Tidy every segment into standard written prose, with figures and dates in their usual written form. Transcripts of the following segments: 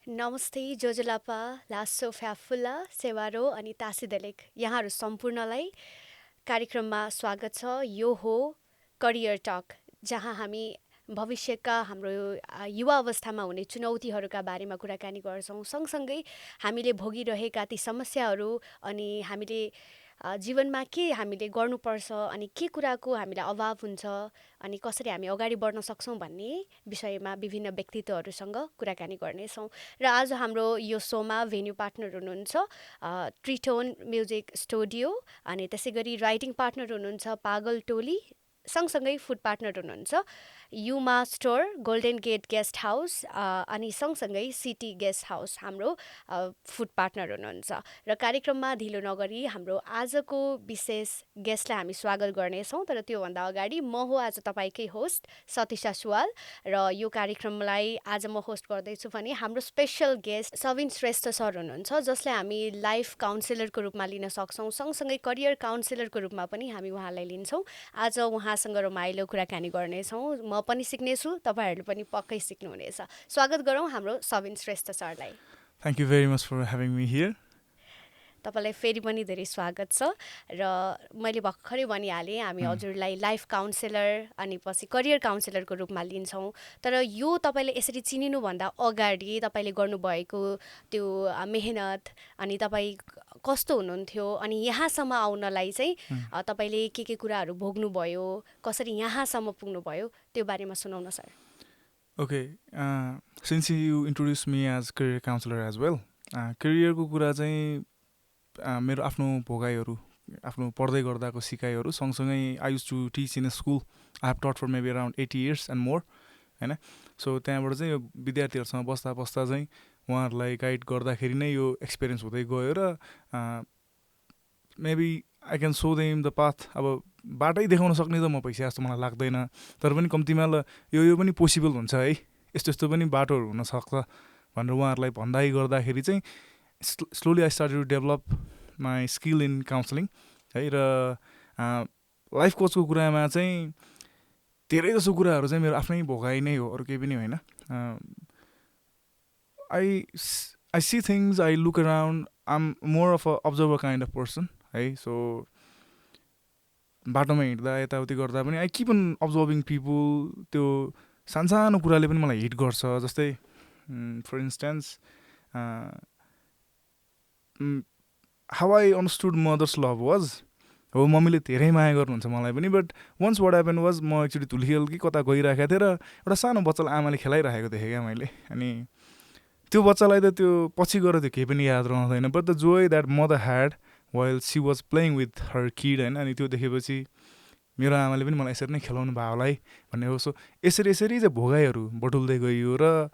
नमस्ते जोजलापा लासो फ्याफुल्ला सेवारो अनि तासिदेलेक यहाँहरू सम्पूर्णलाई कार्यक्रममा स्वागत छ। यो हो करियर टक, जहाँ हामी भविष्यका हाम्रो युवा अवस्थामा हुने चुनौतीहरूका बारेमा कुराकानी गर्छौँ। सँगसँगै हामीले भोगिरहेका ती समस्याहरू अनि हामीले जीवनमा के हामीले गर्नुपर्छ अनि के कुराको हामीलाई अभाव हुन्छ अनि कसरी हामी अगाडि बढ्न सक्छौँ भन्ने विषयमा विभिन्न व्यक्तित्वहरूसँग कुराकानी गर्नेछौँ। र आज हाम्रो यो सोमा भेन्यू पार्टनर हुनुहुन्छ ट्रिटोन म्युजिक स्टुडियो, अनि त्यसै गरी राइटिङ पार्टनर हुनुहुन्छ पागल टोली, सँगसँगै फुड पार्टनर हुनुहुन्छ Yuma store, golden get guest house अनि सँगसँगै सिटी गेस्ट हाउस हाम्रो फुड पार्टनर हुनुहुन्छ। र कार्यक्रममा ढिलो नगरी हाम्रो आजको विशेष गेस्टलाई हामी स्वागत गर्नेछौँ। तर त्योभन्दा अगाडि म हो आज तपाईँकै होस्ट सतिशा सुवाल, र यो कार्यक्रमलाई आज म होस्ट गर्दैछु भने हाम्रो special guest Sabin Shrestha sir हुनुहुन्छ, जसलाई हामी लाइफ काउन्सिलरको रूपमा लिन सक्छौँ। सँगसँगै करियर काउन्सिलरको रूपमा पनि हामी उहाँलाई लिन्छौँ। आज उहाँसँग रमाइलो कुराकानी गर्नेछौँ। म पनि सिक्नेछु, तपाईँहरूले पनि पक्कै सिक्नुहुनेछ। स्वागत गरौँ हाम्रो सबिन श्रेष्ठ सरलाई। Thank you very much for having me here. तपाईँलाई फेरि पनि धेरै स्वागत छ। र मैले भर्खरै भनिहालेँ, हामी हजुरलाई लाइफ काउन्सिलर अनि पछि करियर काउन्सिलरको रूपमा लिन्छौँ। तर यो तपाईँले यसरी चिनिनुभन्दा अगाडि तपाईँले गर्नुभएको त्यो मेहनत अनि तपाईँ कस्तो हुनुहुन्थ्यो अनि यहाँसम्म आउनलाई चाहिँ तपाईँले के कुराहरू भोग्नुभयो, कसरी यहाँसम्म पुग्नुभयो, त्यो बारेमा सुनाउन sir. Okay, since you introduced me as career counselor as well, career को कुरा चाहिँ मेरो आफ्नो भोगाइहरू, आफ्नो पढ्दै गर्दाको सिकाइहरू सँगसँगै I use to teach in a school. I have taught for maybe around 80 years and more, होइन। सो त्यहाँबाट चाहिँ यो विद्यार्थीहरूसँग बस्दा बस्दा चाहिँ उहाँहरूलाई गाइड गर्दाखेरि नै यो एक्सपिरियन्स हुँदै गयो र maybe I can so them the path. अब बाटै देखाउन सक्ने त म पैसा जस्तो मलाई लाग्दैन, तर पनि कम्तीमा ल यो पनि पोसिबल हुन्छ है, यस्तो यस्तो पनि बाटोहरू हुनसक्छ भनेर उहाँहरूलाई भन्दै गर्दाखेरि चाहिँ slowly I started to develop my skill in counselling है। र लाइफ कोचको कुरामा चाहिँ धेरै जसो कुराहरू चाहिँ मेरो आफ्नै भोगाइ नै हो, अरू केही पनि होइन। I see things, I look around, I am more of a observer kind of person है। सो बाटोमा हिँड्दा यताउति गर्दा पनि I keep on observing people. त्यो सानसानो कुराले पनि मलाई हिट गर्छ। जस्तै for instance how I understood mother's love was, हो मम्मीले धेरै माया गर्नुहुन्छ मलाई पनि, but once what happen was म एकचोटि धुलिखेल कि कता गइरहेको थिएँ र एउटा सानो बच्चालाई आमाले खेलाइरहेको देखेँ क्या मैले। अनि त्यो बच्चालाई त त्यो पछि गएर त्यो केही पनि याद रहँदैन, but the Joy that mother had while she was playing with her kid, होइन। अनि त्यो देखेपछि मेरो आमाले पनि मलाई यसरी नै खेलाउनु भयो होला है भन्ने हो। सो यसरी चाहिँ भोगाइहरू बटुल्दै गइयो र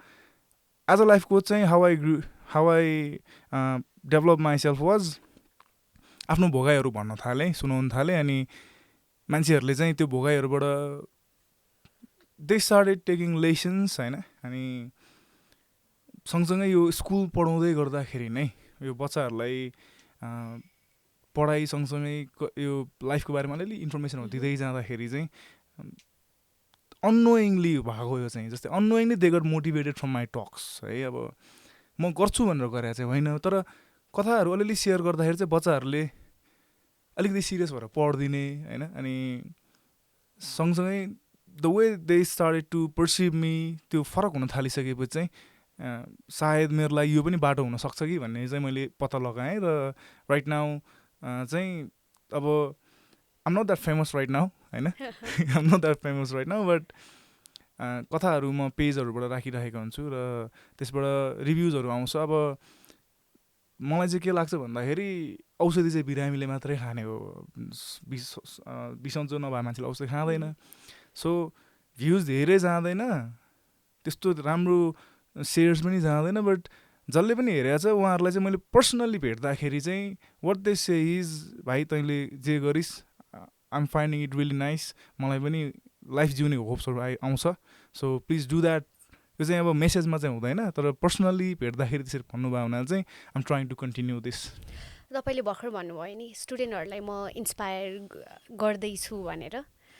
एज अ लाइफ कोच चाहिँ how I develop myself was आफ्नो भोगाइहरू भन्न थालेँ, सुनाउन थालेँ। अनि मान्छेहरूले चाहिँ त्यो भोगाइहरूबाट दे स्टार्टेड टेकिङ लेसन्स, होइन। अनि सँगसँगै यो स्कुल पढाउँदै गर्दाखेरि नै यो बच्चाहरूलाई पढाइ सँगसँगै यो लाइफको बारेमा अलिअलि इन्फर्मेसनहरू दिँदै जाँदाखेरि चाहिँ अननोइङली भएको यो चाहिँ, जस्तै annoyingly they got motivated from my talks है। अब म गर्छु भनेर गरेको चाहिँ होइन, तर कथाहरू अलिअलि सेयर गर्दाखेरि चाहिँ बच्चाहरूले अलिकति सिरियस भएर पढिदिने, होइन। अनि सँगसँगै the way they started to perceive me, त्यो फरक हुन थालिसकेपछि चाहिँ सायद मेरो लागि यो पनि बाटो हुनसक्छ कि भन्ने चाहिँ मैले पत्ता लगाएँ। र राइट नाउ चाहिँ अब I'm not that famous right now, होइन। I'm not that famous right now, but कथाहरू म पेजहरूबाट राखिरहेको हुन्छु र त्यसबाट रिभ्युजहरू आउँछ। अब मलाई चाहिँ के लाग्छ भन्दाखेरि औषधि चाहिँ बिरामीले मात्रै खाने हो, बिसन्चो नभए मान्छेले औषधि खाँदैन। सो भ्युज धेरै जाँदैन, त्यस्तो राम्रो सेयर्स पनि जाँदैन, बट जसले पनि हेरेको छ उहाँहरूलाई चाहिँ मैले पर्सनल्ली भेट्दाखेरि चाहिँ वाट दे से इज, भाइ तैँले जे गरिस् I'm finding it really nice, मलाई पनि लाइफ जिउने होप्सहरू आउँछ, सो प्लिज डु द्याट। यो चाहिँ अब मेसेजमा चाहिँ हुँदैन, तर पर्सनल्ली भेट्दाखेरि त्यसरी भन्नुभयो हुनाले चाहिँ I'm trying to continue this. तपाईँले भर्खर भन्नुभयो नि स्टुडेन्टहरूलाई म इन्सपायर गर्दैछु भनेर,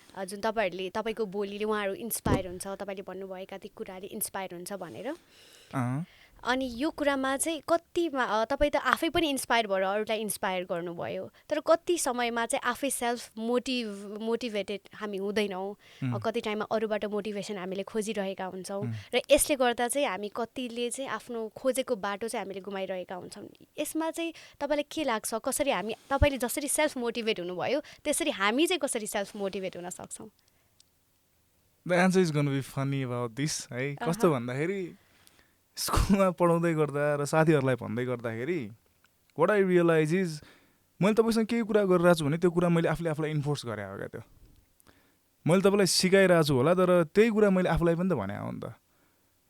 जुन तपाईँको बोलीले उहाँहरू इन्सपायर हुन्छ, तपाईँले भन्नुभएका ती कुराले इन्सपायर हुन्छ भनेर। अनि यो कुरामा चाहिँ कतिमा तपाईँ त आफै पनि इन्सपायर भएर अरूलाई इन्सपायर गर्नुभयो, तर कति समयमा चाहिँ आफै सेल्फ मोटिभेटेड हामी हुँदैनौँ, कति टाइममा अरूबाट मोटिभेसन हामीले खोजिरहेका हुन्छौँ र यसले गर्दा चाहिँ हामी कतिले चाहिँ आफ्नो खोजेको बाटो चाहिँ हामीले गुमाइरहेका हुन्छौँ। यसमा चाहिँ तपाईँलाई के लाग्छ, कसरी हामी, तपाईँले जसरी सेल्फ मोटिभेट हुनुभयो त्यसरी हामी चाहिँ कसरी सेल्फ मोटिभेट हुन सक्छौँ? The answer is gonna be funny about this है। कस्तो भन्दाखेरि स्कुलमा पढाउँदै गर्दा र साथीहरूलाई भन्दै गर्दाखेरि वाट आई रियलाइज इज मैले तपाईँसँग केही कुरा गरिरहेको छु भने त्यो कुरा मैले आफूले आफूलाई इन्फोर्स गरे हो क्या। त्यो मैले तपाईँलाई सिकाइरहेको छु होला, तर त्यही कुरा मैले आफूलाई पनि त भने हो नि त।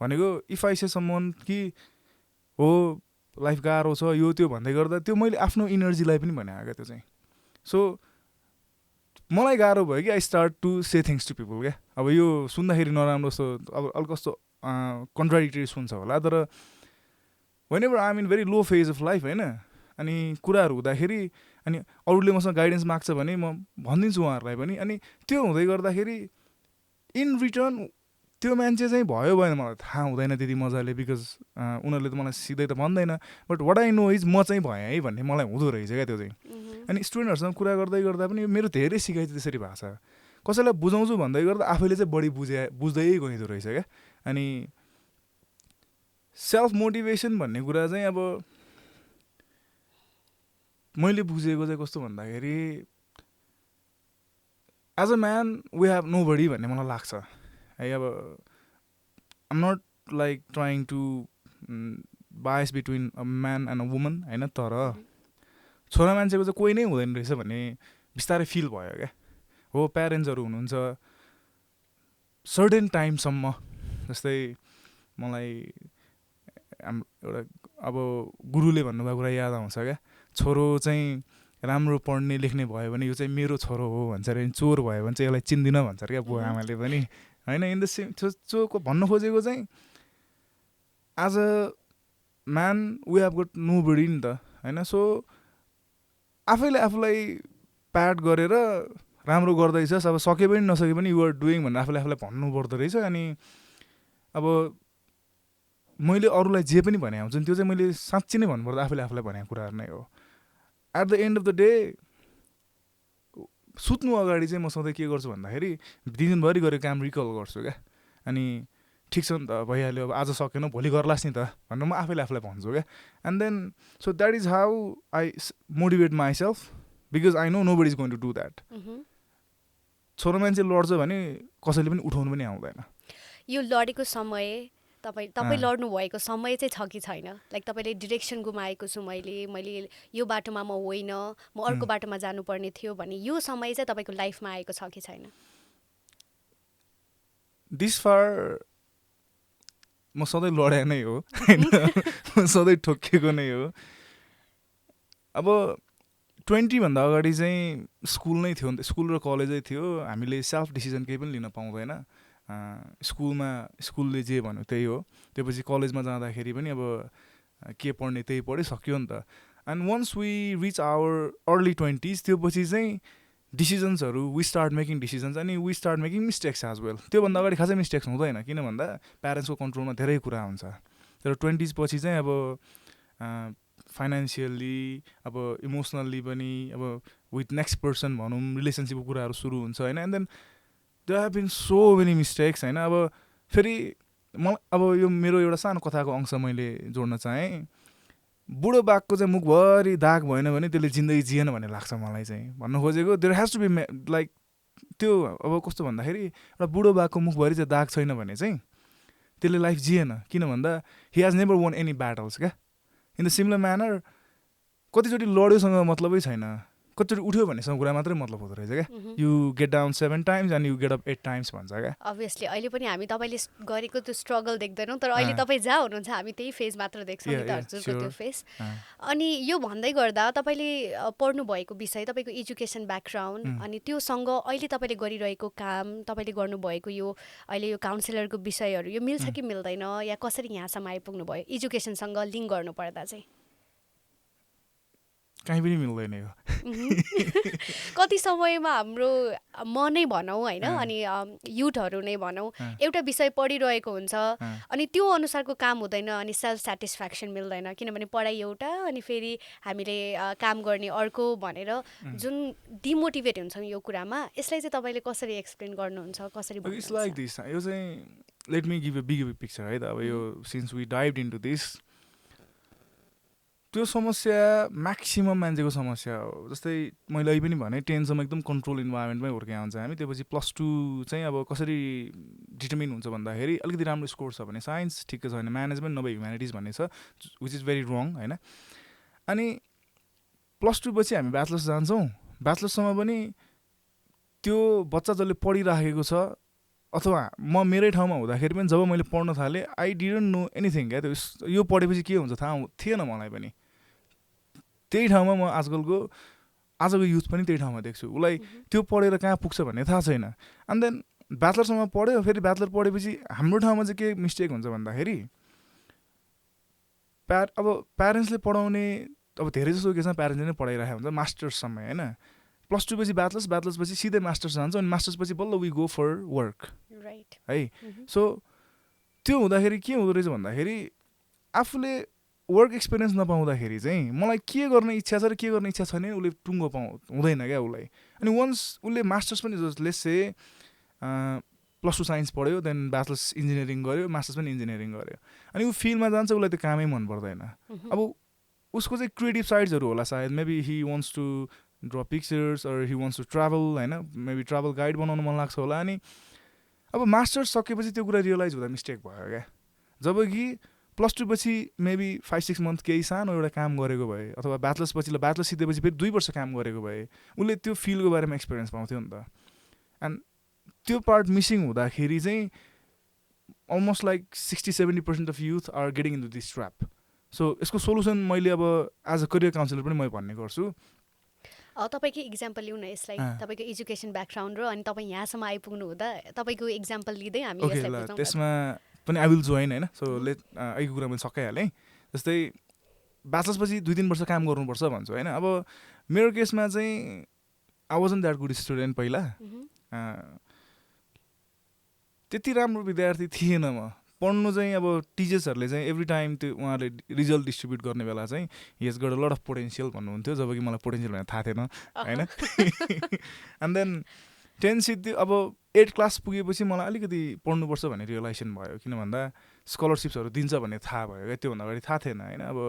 भनेको इफ आई से समवन कि हो लाइफ गाह्रो छ यो त्यो भन्दै गर्दा त्यो मैले आफ्नो इनर्जीलाई पनि भने हो क्या त्यो चाहिँ। सो मलाई गाह्रो भयो कि I start to say things to people क्या। अब यो सुन्दाखेरि नराम्रो जस्तो अब अलिक कस्तो कन्ट्राडिक्टरी सुन्छ होला, तर whenever I am in very low phase of life होइन, अनि कुराहरू हुँदाखेरि अनि अरूले मसँग गाइडेन्स माग्छ भने म भनिदिन्छु उहाँहरूलाई पनि। अनि त्यो हुँदै गर्दाखेरि इन रिटर्न त्यो मान्छे चाहिँ भयो भएन मलाई थाहा हुँदैन त्यति मजाले, बिकज उनीहरूले त मलाई सिधै त भन्दैन, but what I know is म चाहिँ भएँ है भन्ने मलाई हुँदो रहेछ क्या त्यो चाहिँ। अनि स्टुडेन्टहरूसँग कुरा गर्दै गर्दा पनि मेरो धेरै सिकाइ चाहिँ त्यसरी भएको छ। कसैलाई बुझाउँछु भन्दै गर्दा आफैले चाहिँ बढी बुझ्दै गइदो रहेछ क्या। अनि सेल्फ मोटिभेसन भन्ने कुरा चाहिँ अब मैले बुझेको चाहिँ कस्तो भन्दाखेरि as a man we have nobody भन्ने मलाई लाग्छ है। अब I'm not like trying to bias between a man and a woman होइन, तर छोरा मान्छेको चाहिँ कोही नै हुँदैन रहेछ भन्ने बिस्तारै फिल भयो क्या। हो प्यारेन्ट्सहरू हुनुहुन्छ सर्टेन टाइमसम्म, जस्तै मलाई एउटा अब गुरुले भन्नुभएको कुरा याद आउँछ क्या, छोरो चाहिँ राम्रो पढ्ने लेख्ने भयो भने यो चाहिँ मेरो छोरो हो भन्छ अरे, चोर भयो भने चाहिँ यसलाई चिन्दिनँ भन्छ क्या बुवा आमाले पनि होइन। इन द सेम चोको भन्नु खोजेको चाहिँ as a man we have got nobody नि त होइन। सो आफैले आफूलाई प्याड गरेर राम्रो गर्दैछस्, अब सके पनि नसके पनि युआर डुइङ भनेर आफूले आफूलाई भन्नुपर्दो रहेछ। अनि अब मैले अरूलाई जे पनि भने हुन्छ नि त्यो चाहिँ मैले साँच्ची नै भन्नुपर्दा आफूले आफूलाई भनेको कुराहरू नै हो। At the end of the day सुत्नु अगाडि चाहिँ म सधैँ के गर्छु भन्दाखेरि दिनभरि गरेको काम रिकल गर्छु क्या। अनि ठिक छ नि त भइहाल्यो, अब आज सकेन भोलि गर्लास् नि त भनेर म आफैले आफूलाई भन्छु क्या। And then so that is how I motivate myself, because I know nobody is going to do that. छोरो मान्छे लड्छ भने कसैले पनि उठाउनु पनि आउँदैन। यो लडेको समय तपाईँ लड्नु भएको समय चाहिँ छ कि छैन? लाइक तपाईँले डिरेक्सन गुमाएको छु मैले यो बाटोमा म होइन, म अर्को बाटोमा जानुपर्ने थियो भन्ने यो समय चाहिँ तपाईँको लाइफमा आएको छ कि छैन? दिस फार म सधैँ लडे नै हो होइन, म सधैँ ठोकिएको नै हो। अब 20 भन्दा अगाडि चाहिँ स्कुल नै थियो, स्कुल र कलेजै थियो, हामीले सेल्फ डिसिजन केही पनि लिन पाउँदैन। स्कुलले जे भन्यो त्यही हो। त्यसपछि कलेजमा जाँदाखेरि पनि अब के पढ्ने त्यही पढ्यो सक्यो नि त। And once we reach our early 20s त्योपछि चाहिँ डिसिजन्सहरू वी स्टार्ट मेकिङ डिसिजन्स, अनि we start making mistakes as well. त्योभन्दा अगाडि खासै मिस्टेक्स हुँदैन, किन भन्दा प्यारेन्ट्सको कन्ट्रोलमा धेरै कुरा हुन्छ। तर 20s पछि चाहिँ अब फाइनेन्सियल्ली अब इमोसनल्ली पनि अब विथ नेक्स्ट पर्सन भनौँ रिलेसनसिपको कुराहरू सुरु हुन्छ होइन। And then there have been so many mistakes होइन। अब फेरि अब यो मेरो एउटा सानो कथाको अंश मैले जोड्न चाहेँ। बुढो बाघको चाहिँ मुखभरि दाग भएन भने त्यसले जिन्दगी जिएन भन्ने लाग्छ मलाई चाहिँ। भन्नु खोजेको there has to be like त्यो अब कस्तो भन्दाखेरि एउटा बुढो बाघको मुखभरि चाहिँ दाग छैन भने चाहिँ त्यसले लाइफ जिएन, किन भन्दा he has never one any battles क्या। इन द सिमिलर म्यानर कतिचोटि लड्योसँग मतलबै छैन, कतिचोटि उठ्यो भन्नेसँग कुरा मात्रै मतलब हुँदो रहेछ क्या। You get down 7 times and you get up 8 times भन्छ क्या। अभियसली अहिले पनि हामी तपाईँले गरेको त्यो स्ट्रगल देख्दैनौँ, तर अहिले तपाईँ जहाँ हुनुहुन्छ हामी त्यही फेज मात्र देख्छौँ नि त, हजुरको त्यो फेज। अनि यो भन्दै गर्दा तपाईँले पढ्नु भएको विषय, तपाईँको एजुकेसन ब्याकग्राउन्ड अनि त्योसँग अहिले तपाईँले गरिरहेको काम, तपाईँले गर्नुभएको यो अहिले यो काउन्सिलरको विषयहरू यो मिल्छ कि मिल्दैन, या कसरी यहाँसम्म आइपुग्नु भयो एजुकेसनसँग लिङ्क गर्नुपर्दा चाहिँ? कहीँ पनि मिल्दैन यो कति समयमा हाम्रो मनै भनौँ होइन अनि युथहरू नै भनौँ एउटा विषय पढिरहेको हुन्छ अनि त्यो अनुसारको काम हुँदैन अनि सेल्फ सेटिस्फ्याक्सन मिल्दैन किनभने पढाइ एउटा अनि फेरि हामीले काम गर्ने अर्को भनेर जुन डिमोटिभेट हुन्छौँ यो कुरामा यसलाई चाहिँ तपाईँले कसरी एक्सप्लेन गर्नुहुन्छ कसरी इट्स लाइक दिस यो चाहिँ let me give a big picture है त अब यो since we dive into this त्यो समस्या म्याक्सिमम मान्छेको समस्या हो जस्तै मैले अहिले पनि भने 10सम्म एकदम कन्ट्रोल इन्भाइरोमेन्टमै हुर्किया हुन्छ हामी त्यसपछि +2 चाहिँ अब कसरी डिटर्मिन हुन्छ भन्दाखेरि अलिकति राम्रो स्कोर छ भने साइन्स ठिकै छ भने म्यानेजमेन्ट नभए ह्युम्यानिटिज भन्ने छ विच इज भेरी रङ होइन अनि +2 पछि हामी ब्याचलर्स जान्छौँ ब्याचलर्ससम्म पनि त्यो बच्चा जसले पढिराखेको छ अथवा म मेरै ठाउँमा हुँदाखेरि पनि जब मैले पढ्न थालेँ आई डिडन्ट नो एनिथिङ क्या त्यो यो पढेपछि के हुन्छ थाहा थिएन मलाई पनि त्यही ठाउँमा म आजको युथ पनि त्यही ठाउँमा देख्छु उसलाई त्यो पढेर कहाँ पुग्छ भन्ने थाहा छैन एन्ड देन ब्याचलरसम्म पढ्यो फेरि ब्याचलर पढेपछि हाम्रो ठाउँमा चाहिँ के मिस्टेक हुन्छ भन्दाखेरि अब प्यारेन्ट्सले पढाउने अब धेरै जस्तो केसमा प्यारेन्ट्सले नै पढाइरहेको हुन्छ मास्टर्ससम्म होइन +2 पछि ब्याचलर्स पछि सिधै मास्टर्स जान्छ अनि मास्टर्स पछि बल्ल वी गो फर वर्क है सो त्यो हुँदाखेरि के हुँदो रहेछ भन्दाखेरि आफूले वर्क एक्सपिरियन्स नपाउँदाखेरि चाहिँ मलाई के गर्ने इच्छा छ र के गर्ने इच्छा छैन उसले टुङ्गो हुँदैन क्या उसलाई अनि वन्स उसले मास्टर्स पनि लेट्स से +2 साइन्स पढ्यो देन ब्याचलर्स इन्जिनियरिङ गर्यो मास्टर्स पनि इन्जिनियरिङ गर्यो अनि ऊ फिल्डमा जान्छ उसलाई त्यो कामै मन पर्दैन अब उसको चाहिँ क्रिएटिभ साइड्सहरू होला सायद maybe he wants to draw pictures or he wants to travel होइन मेबी ट्राभल गाइड बनाउनु मन लाग्छ होला अनि अब मास्टर्स सकेपछि त्यो कुरा रियलाइज हुँदा मिस्टेक भयो क्या जब कि +2 पछि मेबी 5-6 मन्थ केही सानो एउटा काम गरेको भए अथवा ब्याचलर्स पछि ब्याचलर्स सिधेपछि फेरि 2 वर्ष काम गरेको भए उसले त्यो फिल्डको बारेमा एक्सपिरियन्स पाउँथ्यो नि त एन्ड त्यो पार्ट मिसिङ हुँदाखेरि चाहिँ almost like 60-70% of youth are getting in to this trap so यसको सोल्युसन मैले अब एज अ करियर काउन्सिलर पनि मैले भन्ने गर्छु तपाईँकै इक्जाम्पल लिउँ न यसलाई तपाईँको एजुकेसन ब्याकग्राउन्ड र अनि तपाईँ यहाँसम्म आइपुग्नु हुँदा तपाईँको इक्जाम्पल लिँदै हामी यसलाई बुझौँ त्यसमा पनि आई विल जोइन होइन सो लेट अहिलेको कुरा मैले सकाइहालेँ जस्तै ब्याचलर्स पछि 2-3 वर्ष काम गर्नुपर्छ भन्छु होइन अब मेरो केसमा चाहिँ I wasn't that good student पहिला त्यति राम्रो विद्यार्थी थिएन म पढ्नु चाहिँ अब टिचर्सहरूले चाहिँ एभ्री टाइम त्यो उहाँहरूले रिजल्ट डिस्ट्रिब्युट गर्ने बेला चाहिँ he's got a lot of potential भन्नुहुन्थ्यो जब कि मलाई पोटेन्सियल भनेर थाहा थिएन होइन एन्ड देन 10 सिद्धि अब 8 क्लास पुगेपछि मलाई अलिकति पढ्नुपर्छ भन्ने रियलाइजेसन भयो किन भन्दा स्कलरसिप्सहरू दिन्छ भन्ने थाहा भयो क्या त्योभन्दा अगाडि थाहा थिएन होइन अब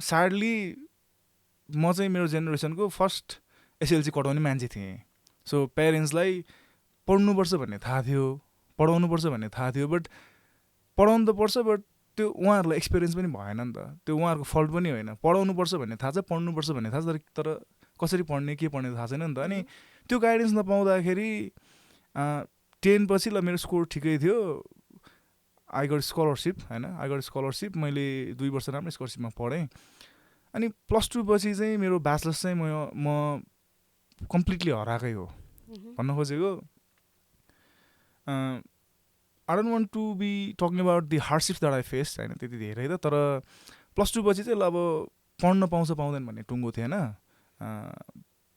स्याडली म चाहिँ मेरो जेनेरेसनको फर्स्ट एसएलसी कटाउने मान्छे थिएँ सो प्यारेन्ट्सलाई पढ्नुपर्छ भन्ने थाहा थियो पढाउनुपर्छ भन्ने थाहा थियो बट पढाउनु त पर्छ बट त्यो उहाँहरूलाई एक्सपिरियन्स पनि भएन नि त त्यो उहाँहरूको फल्ट पनि होइन पढाउनुपर्छ भन्ने थाहा छ पढ्नुपर्छ भन्ने थाहा छ तर कसरी पढ्ने के पढ्ने थाहा छैन नि त अनि त्यो गाइडेन्स नपाउँदाखेरि 10 पछि ल मेरो स्कोर ठिकै थियो आई गट स्कलरसिप होइन आई गट स्कलरसिप मैले 2 वर्ष राम्रो स्कलरसिपमा पढेँ अनि +2 पछि चाहिँ मेरो ब्याचलर्स चाहिँ म कम्प्लिटली हराएकै हो भन्न खोजेको I don't want to be talking about the hardships that I face होइन त्यति धेरै त तर +2 पछि चाहिँ ल अब पढ्न पाउँछ पाउँदैन भन्ने टुङ्गो थिएन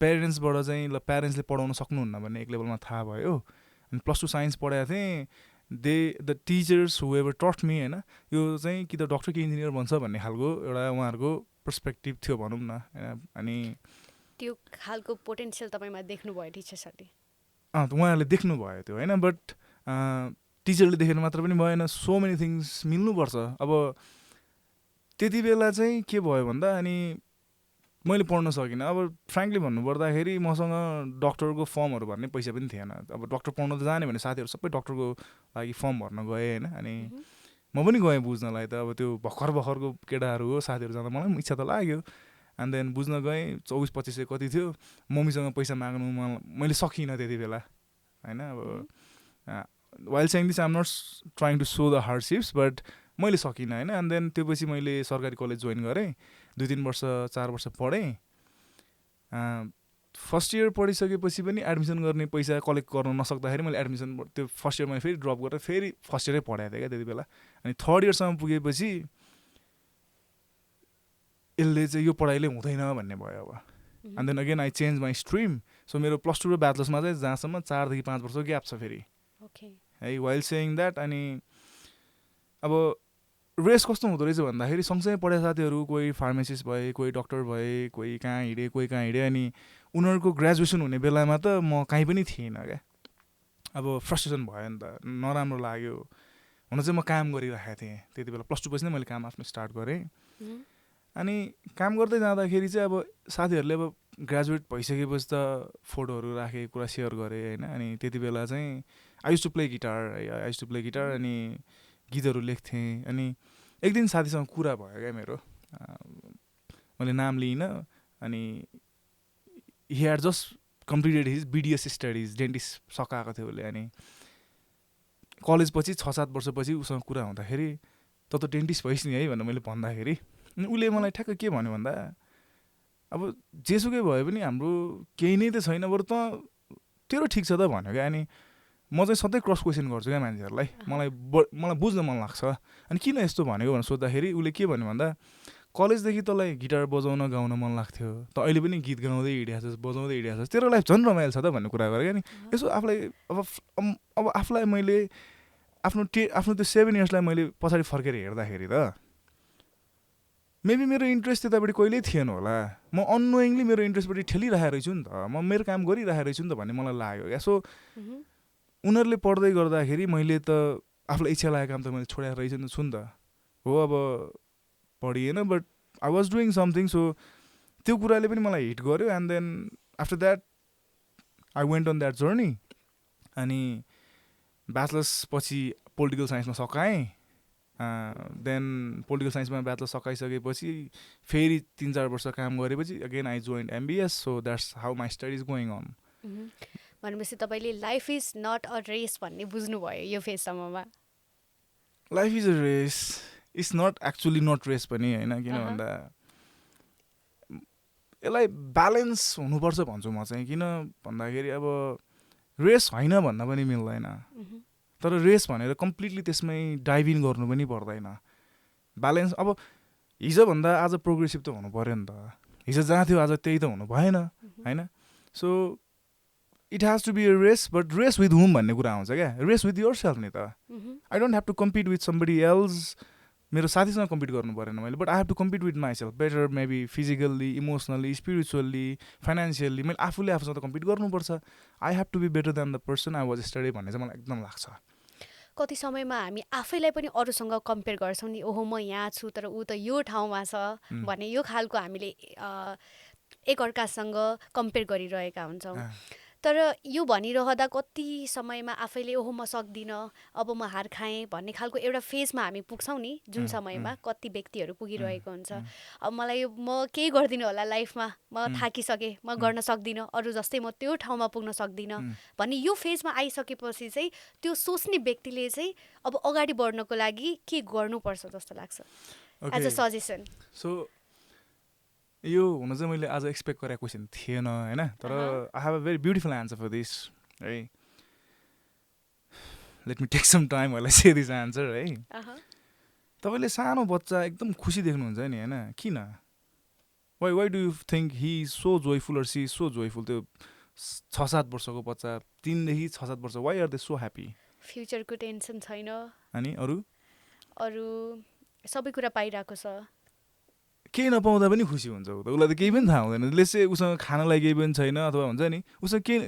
प्यारेन्ट्सबाट चाहिँ ल प्यारेन्ट्सले पढाउन सक्नुहुन्न भन्ने एक लेभलमा थाहा भयो अनि +2 साइन्स पढाएको थिएँ द टिचर्स हु एभर टट मी होइन यो चाहिँ कि त डक्टर कि इन्जिनियर बन्छ भन्ने खालको एउटा उहाँहरूको पर्सपेक्टिभ थियो भनौँ न अनि त्यो खालको पोटेन्सियल तपाईँमा देख्नुभयो टिचर्सहरूले उहाँहरूले देख्नुभयो त्यो होइन बट टिचरले देखेर मात्र पनि भएन सो मेनी थिङ्स मिल्नुपर्छ अब त्यति बेला चाहिँ के भयो भन्दा अनि मैले पढ्न सकिनँ अब फ्रेङ्कली भन्नुपर्दाखेरि मसँग डक्टरको फर्महरू भर्ने पैसा पनि थिएन अब डक्टर पढ्न त जाने भने साथीहरू सबै डक्टरको लागि फर्म भर्न गए होइन अनि म पनि गएँ बुझ्नलाई त अब त्यो भर्खरको केटाहरू हो साथीहरू जाँदा मलाई पनि इच्छा त लाग्यो एन्ड देन बुझ्न गएँ 24-25 सय कति थियो मम्मीसँग पैसा माग्नु मैले सकिनँ त्यति बेला होइन अब while saying this I am not trying to show the hardships but मैले सकिनँ होइन एन्ड देन त्यो पछि मैले सरकारी कलेज जोइन गरेँ 2-3 वर्ष 4 वर्ष पढेँ फर्स्ट इयर पढिसकेपछि पनि एडमिसन गर्ने पैसा कलेक्ट गर्न नसक्दाखेरि मैले एडमिसन त्यो फर्स्ट इयर मैले फेरि ड्रप गरेर फेरि फर्स्ट इयरै पढाएको थिएँ क्या त्यति बेला अनि थर्ड इयरसम्म पुगेपछि यसले चाहिँ यो पढाइले हुँदैन भन्ने भयो अब and then again I change my stream so मेरो +2 र ब्याचलर्समा चाहिँ जहाँसम्म 4 देखि 5 वर्ष ग्याप छ फेरि है वाइल सेइङ द्याट अनि अब रेस कस्तो हुँदो रहेछ भन्दाखेरि सँगसँगै पढेका साथीहरू कोही फार्मेसिस्ट भए कोही डक्टर भए कोही कहाँ हिँडे अनि उनीहरूको ग्रेजुएसन हुने बेलामा त म कहीँ पनि थिइनँ क्या अब फ्रस्ट्रेसन भयो नि त नराम्रो लाग्यो हुन चाहिँ म काम गरिरहेको थिएँ त्यति बेला +2 पछि नै मैले काम आफ्नो स्टार्ट गरेँ अनि काम गर्दै जाँदाखेरि चाहिँ अब साथीहरूले अब ग्रेजुएट भइसकेपछि त फोटोहरू राखेँ कुरा सेयर गरेँ होइन अनि त्यति बेला चाहिँ I use to play guitar अनि गीतहरू लेख्थेँ अनि एक दिन साथीसँग कुरा भयो क्या मेरो मैले नाम लिइनँ अनि he had just completed his BDS studies dentist सकाएको थियो उसले अनि कलेज पछि 6-7 वर्षपछि उसँग कुरा हुँदाखेरि त डेन्टिस्ट भइस् नि है भनेर मैले भन्दाखेरि अनि उसले मलाई ठ्याक्क के भन्यो भन्दा अब जेसुकै भए पनि हाम्रो केही नै त छैन बरु त तेरो ठिक छ त भन्यो क्या अनि म चाहिँ सधैँ क्रस क्वेसन गर्छु क्या मान्छेहरूलाई मलाई बुझ्न मन लाग्छ अनि किन यस्तो भनेको भनेर सोद्धाखेरि उसले के भन्यो भन्दा कलेजदेखि तँलाई गिटार बजाउन गाउन मन लाग्थ्यो त अहिले पनि गीत गाउँदै हिँडिरहेको छस् बजाउँदै हिँडिरहेको छस् तेरो लाइफ झन् रमाइलो छ त भन्ने कुरा गरेँ क्या नि यसो आफूलाई अब आफूलाई मैले आफ्नो त्यो 7 इयर्सलाई मैले पछाडि फर्केर हेर्दाखेरि त मेबी मेरो इन्ट्रेस्ट त्यतापट्टि कहिल्यै थिएन होला म अननोइङली मेरो इन्ट्रेस्टपट्टि ठेलिरहेको रहेछु नि त म मेरो काम गरिरहेको रहेछु नि त भन्ने मलाई लाग्यो क्या सो उनीहरूले पढ्दै गर्दाखेरि मैले त आफूलाई इच्छा लागेको काम त मैले छोडेर रहेछु नि त हो अब पढिएन but I was doing something so त्यो कुराले पनि मलाई हिट गर्यो and then after that I went on that journey अनि ब्याचलर्स पछि पोलिटिकल साइन्समा सकाएँ देन पोलिटिकल साइन्समा ब्याचलर्स सकाइसकेपछि फेरि 3-4 वर्ष काम गरेपछि again I joined MBS so that's how my study is going on भनेपछि तपाईँले life is not a race भन्ने बुझ्नुभयो यो फेजसम्ममा life is a race it's not actually not race पनि होइन किन भन्दा यसलाई ब्यालेन्स हुनुपर्छ भन्छु म चाहिँ किन भन्दाखेरि अब रेस होइन भन्न पनि मिल्दैन तर रेस भनेर कम्प्लिटली त्यसमै डाइभ इन गर्नु पनि पर्दैन ब्यालेन्स अब हिजोभन्दा आज प्रोग्रेसिभ त हुनु पऱ्यो नि त हिजो जहाँ थियो आज त्यही त हुनु भएन होइन so it has to be a race but race with whom भन्ने कुरा आउँछ क्या रेस विथ योर सेल्फ नि त I don't have to compete with somebody else मेरो साथीसँग कम्पिट गर्नु परेन मैले but I have to compete with myself better maybe physically emotionally spiritually financially मैले आफूले आफूसँग त कम्पिट गर्नुपर्छ I have to be better than the person I was study भन्ने चाहिँ मलाई एकदम लाग्छ कति समयमा हामी आफैलाई पनि अरूसँग कम्पेयर गर्छौँ नि ओहो म यहाँ छु तर ऊ त यो ठाउँमा छ भने यो खालको हामीले एकअर्कासँग कम्पेयर गरिरहेका हुन्छौँ तर यो भनिरहँदा कति समयमा आफैले ओहो म सक्दिनँ अब म हार खाएँ भन्ने खालको एउटा फेजमा हामी पुग्छौँ नि जुन समयमा कति व्यक्तिहरू पुगिरहेको हुन्छ अब मलाई म केही गर्दिनँ होला लाइफमा म थाकिसकेँ म गर्न सक्दिनँ अरू जस्तै म त्यो ठाउँमा पुग्न सक्दिनँ भन्ने यो फेजमा आइसकेपछि चाहिँ त्यो सोच्ने व्यक्तिले चाहिँ अब अगाडि बढ्नको लागि के गर्नुपर्छ जस्तो लाग्छ एज अ सजेसन सो यो हुन चाहिँ मैले आज एक्सपेक्ट गरेको क्वेसन थिएन होइन तर I have a very beautiful answer for this है let me take some time होला से दिस एन्सर है तपाईँले सानो बच्चा एकदम खुसी देख्नुहुन्छ नि होइन किन why do you think he is so joyful or she is so joyful त्यो 6-7 वर्षको बच्चा 3 देखि 6-7 वर्ष why are they so happy फ्युचरको टेन्सन छैन अनि अरू सबै कुरा पाइरहेको छ केही नपाउँदा पनि खुसी हुन्छ उसलाई त केही पनि थाहा हुँदैन त्यसले चाहिँ उसँग खानलाई केही पनि छैन अथवा हुन्छ नि उसँग केही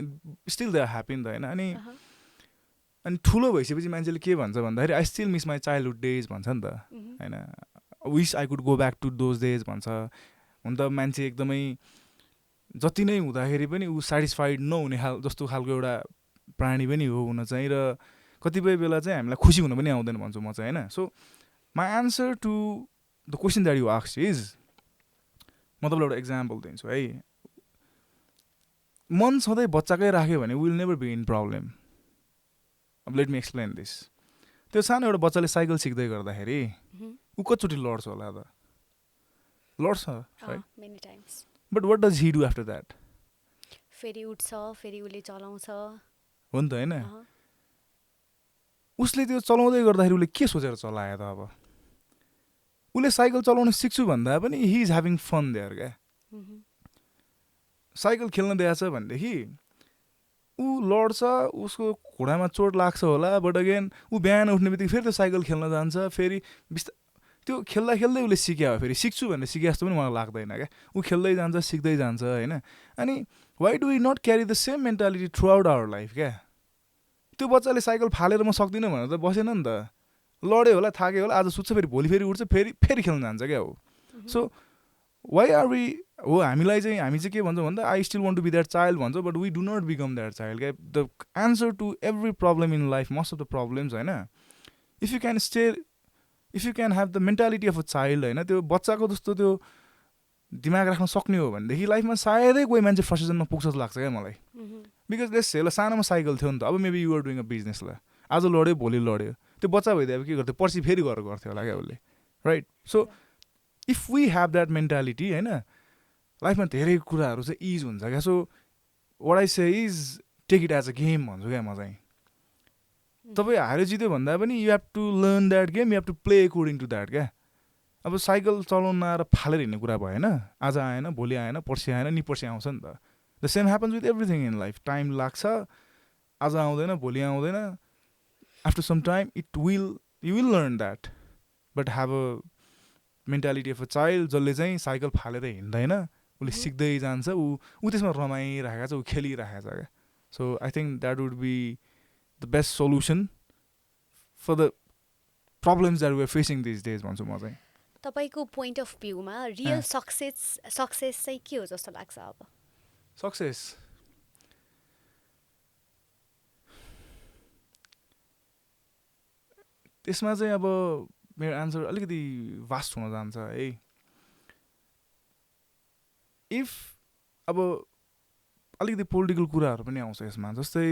स्टिल दे आर ह्याप्पी नि त होइन अनि ठुलो भइसकेपछि मान्छेले के भन्छ भन्दाखेरि I still miss my childhood days भन्छ नि त होइन wish I could go back to those days भन्छ हुन त मान्छे एकदमै जति नै हुँदाखेरि पनि ऊ सेटिस्फाइड नहुने जस्तो खालको एउटा प्राणी पनि हो हुन चाहिँ र कतिपय बेला चाहिँ हामीलाई खुसी हुन पनि आउँदैन भन्छु म चाहिँ होइन so my answer to the question that you asked is म तपाईँलाई एउटा इक्जाम्पल दिन्छु है मन सधैँ बच्चाकै राख्यो भने will never be in problem अब लेट मी एक्सप्लेन दिस त्यो सानो एउटा बच्चाले साइकल सिक्दै गर्दाखेरि ऊ कतिचोटि लड्छ होला त लड्छ है but what does he do after that फेरि उठ्छ फेरि उसले चलाउँछ हो नि त होइन उसले त्यो चलाउँदै गर्दाखेरि उसले के सोचेर चलायो त अब उसले साइकल चलाउन सिक्छु भन्दा पनि he is having fun there क्या साइकल खेल्न दिएछ भनेदेखि ऊ लड्छ उसको घुँडामा चोट लाग्छ होला बट अगेन ऊ बिहान उठ्ने बित्तिकै फेरि त्यो साइकल खेल्न जान्छ फेरि त्यो खेल्दा खेल्दै उसले सिक्यो फेरि सिक्छु भनेर सिके जस्तो पनि मलाई लाग्दैन क्या ऊ खेल्दै जान्छ सिक्दै जान्छ होइन अनि why do we not carry the same mentality throughout our life क्या त्यो बच्चाले साइकल फालेर म सक्दिनँ भनेर त बसेन नि त लड्यो होला थाक्यो होला आज सुत्छ फेरि भोलि फेरि उठ्छ फेरि खेल्न जान्छ क्या हो सो वाइ आर वी हो हामी चाहिँ के भन्छौँ भन्दा I still want to be that child भन्छौँ but we do not become that child क्या the answer to every problem in life most of the problems होइन if you can have the mentality of a child होइन त्यो बच्चाको जस्तो त्यो दिमाग राख्न सक्ने हो भनेदेखि लाइफमा सायदै कोही मान्छे फ्रस्ट्रेसनमा पुग्छ जस्तो लाग्छ क्या मलाई बिकज लेट्स ल सानोमा साइकल थियो नि त अब maybe you're doing a business ल आज लड्यो भोलि लड्यो त्यो बच्चा भइदियो अब के गर्थ्यो पर्सि फेरि गर्थ्यो होला क्या उसले right so if we have that mentality होइन लाइफमा धेरै कुराहरू चाहिँ इज हुन्छ क्या so what I say is take it as a game भन्छु क्या म चाहिँ तपाईँ हार्यो जित्यो भन्दा पनि you have to learn that game you have to play according to that क्या अब साइकल चलाउन आएर फालेर हिँड्ने कुरा भएन आज आएन भोलि आएन पर्सि आएन नि पर्सि आउँछ नि त the same happens with everything in life time लाग्छ आज आउँदैन भोलि आउँदैन after some time you will learn that but have a mentality of a child जसले चाहिँ साइकल फालेर हिँड्दैन उसले सिक्दै जान्छ ऊ त्यसमा रमाइरहेको छ ऊ खेलिरहेको छ क्या so I think that would be the best solution for the problems that we are facing this days भन्छु म चाहिँ तपाईँको पोइन्ट अफ भ्यूमा रियल सक्सेस चाहिँ के हो जस्तो लाग्छ अब सक्सेस त्यसमा चाहिँ अब मेरो एन्सर अलिकति भास्ट हुन जान्छ है इफ अब अलिकति पोलिटिकल कुराहरू पनि आउँछ यसमा जस्तै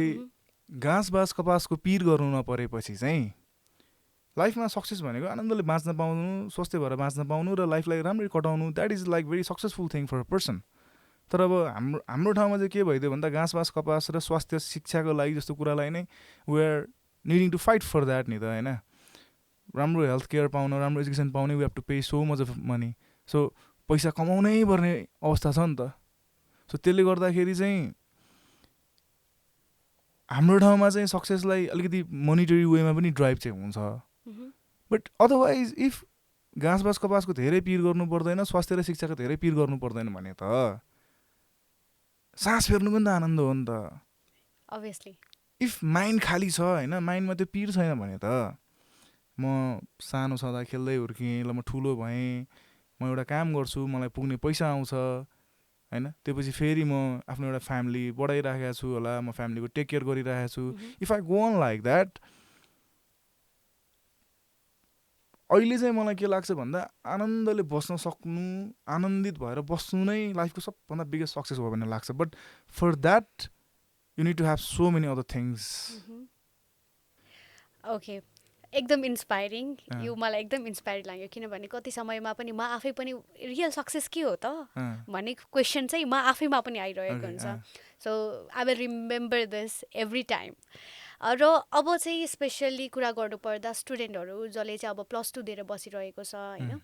घाँस बाँस कपासको पिर गर्नु नपरेपछि चाहिँ लाइफमा सक्सेस भनेको आनन्दले बाँच्न पाउनु स्वस्थ भएर बाँच्न पाउनु र लाइफलाई राम्ररी कटाउनु that is like very successful thing for a person तर अब हाम्रो ठाउँमा चाहिँ के भइदियो भन्दा घाँस बाँस कपास र स्वास्थ्य शिक्षाको लागि जस्तो कुरालाई नै we are needing to fight for that नि त होइन राम्रो हेल्थ केयर पाउन राम्रो एजुकेसन पाउने we have to pay so much of money so पैसा कमाउनै पर्ने अवस्था छ नि त सो त्यसले गर्दाखेरि चाहिँ हाम्रो ठाउँमा चाहिँ सक्सेसलाई अलिकति मोनिटरी वेमा पनि ड्राइभ चाहिँ हुन्छ बट अदरवाइज इफ घाँस बाँस कपासको धेरै पिर गर्नु पर्दैन स्वास्थ्य र शिक्षाको धेरै पिर गर्नु पर्दैन भने त सास फेर्नु पनि त आनन्द हो नि त अभियसली इफ माइन्ड खाली छ होइन माइन्डमा त्यो पिर छैन भने त म सानो छँदा खेल्दै हुर्केँ ल म ठुलो भएँ म एउटा काम गर्छु मलाई पुग्ने पैसा आउँछ होइन त्यसपछि फेरि म आफ्नो एउटा फ्यामिली बढाइराखेको छु होला म फ्यामिलीको टेक केयर गरिरहेको छु if I go on like that अहिले चाहिँ मलाई के लाग्छ भन्दा आनन्दले बस्न सक्नु आनन्दित भएर बस्नु नै लाइफको सबभन्दा बिगेस्ट सक्सेस हो भन्ने लाग्छ but for that you need to have so many other things okay एकदम इन्सपायरिङ यो मलाई एकदम इन्सपायरिङ लाग्यो किनभने कति समयमा पनि म आफै पनि रियल सक्सेस के हो त भन्ने क्वेसन चाहिँ म आफैमा पनि आइरहेको हुन्छ so I will remember this every time र अब चाहिँ स्पेसल्ली कुरा गर्नुपर्दा स्टुडेन्टहरू जसले चाहिँ अब +2 दिएर बसिरहेको छ होइन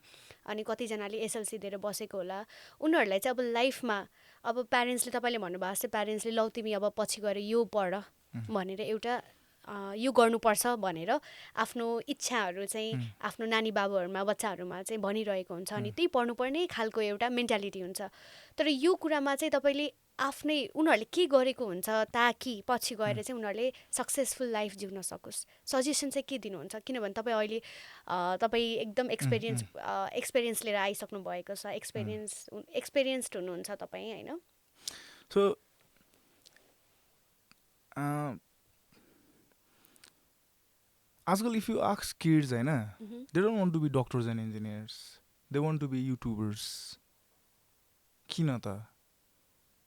अनि कतिजनाले एसएलसी दिएर बसेको होला उनीहरूलाई चाहिँ अब लाइफमा अब प्यारेन्ट्सले तपाईँले भन्नुभएको जस्तै प्यारेन्ट्सले लौ तिमी अब पछि गएर यो पढ भनेर एउटा यो गर्नुपर्छ भनेर आफ्नो इच्छाहरू चाहिँ आफ्नो नानी बाबुहरूमा बच्चाहरूमा चाहिँ भनिरहेको हुन्छ अनि त्यही पढ्नुपर्ने खालको एउटा मेन्टालिटी हुन्छ तर यो कुरामा चाहिँ तपाईँले आफ्नै उनीहरूले के गरेको हुन्छ ताकि पछि गएर चाहिँ उनीहरूले सक्सेसफुल लाइफ जिउन सकोस् सजेसन चाहिँ के दिनुहुन्छ किनभने तपाईँ अहिले तपाईँ एकदम एक्सपिरियन्स लिएर आइसक्नु भएको छ एक्सपिरियन्स्ड हुनुहुन्छ तपाईँ होइन सो आजकल इफ यु आस्क किड्स होइन they don't want to be doctors and engineers they want to be YouTubers किन त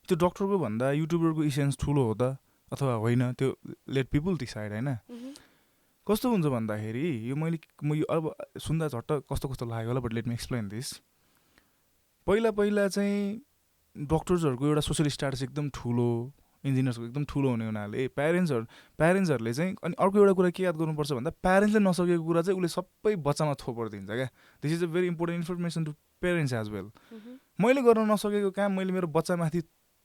त्यो डक्टरको भन्दा युट्युबरको इसेन्स ठुलो हो त अथवा होइन त्यो लेट पिपुल डिसाइड होइन कस्तो हुन्छ भन्दाखेरि यो म यो अब सुन्दा झट्ट कस्तो कस्तो लाग्यो होला but let me explain this पहिला चाहिँ डक्टर्सहरूको एउटा सोसियल स्ट्याटस एकदम ठुलो इन्जिनियर्सको एकदम ठुलो हुने हुनाले प्यारेन्ट्सहरूले चाहिँ अनि अर्को एउटा कुरा के याद गर्नुपर्छ भन्दा प्यारेन्ट्सले नसकेको कुरा चाहिँ उसले सबै बच्चामा थोपरिदिन्छ क्या this is a very important information to parents as well मैले गर्न नसकेको काम मैले मेरो बच्चामाथि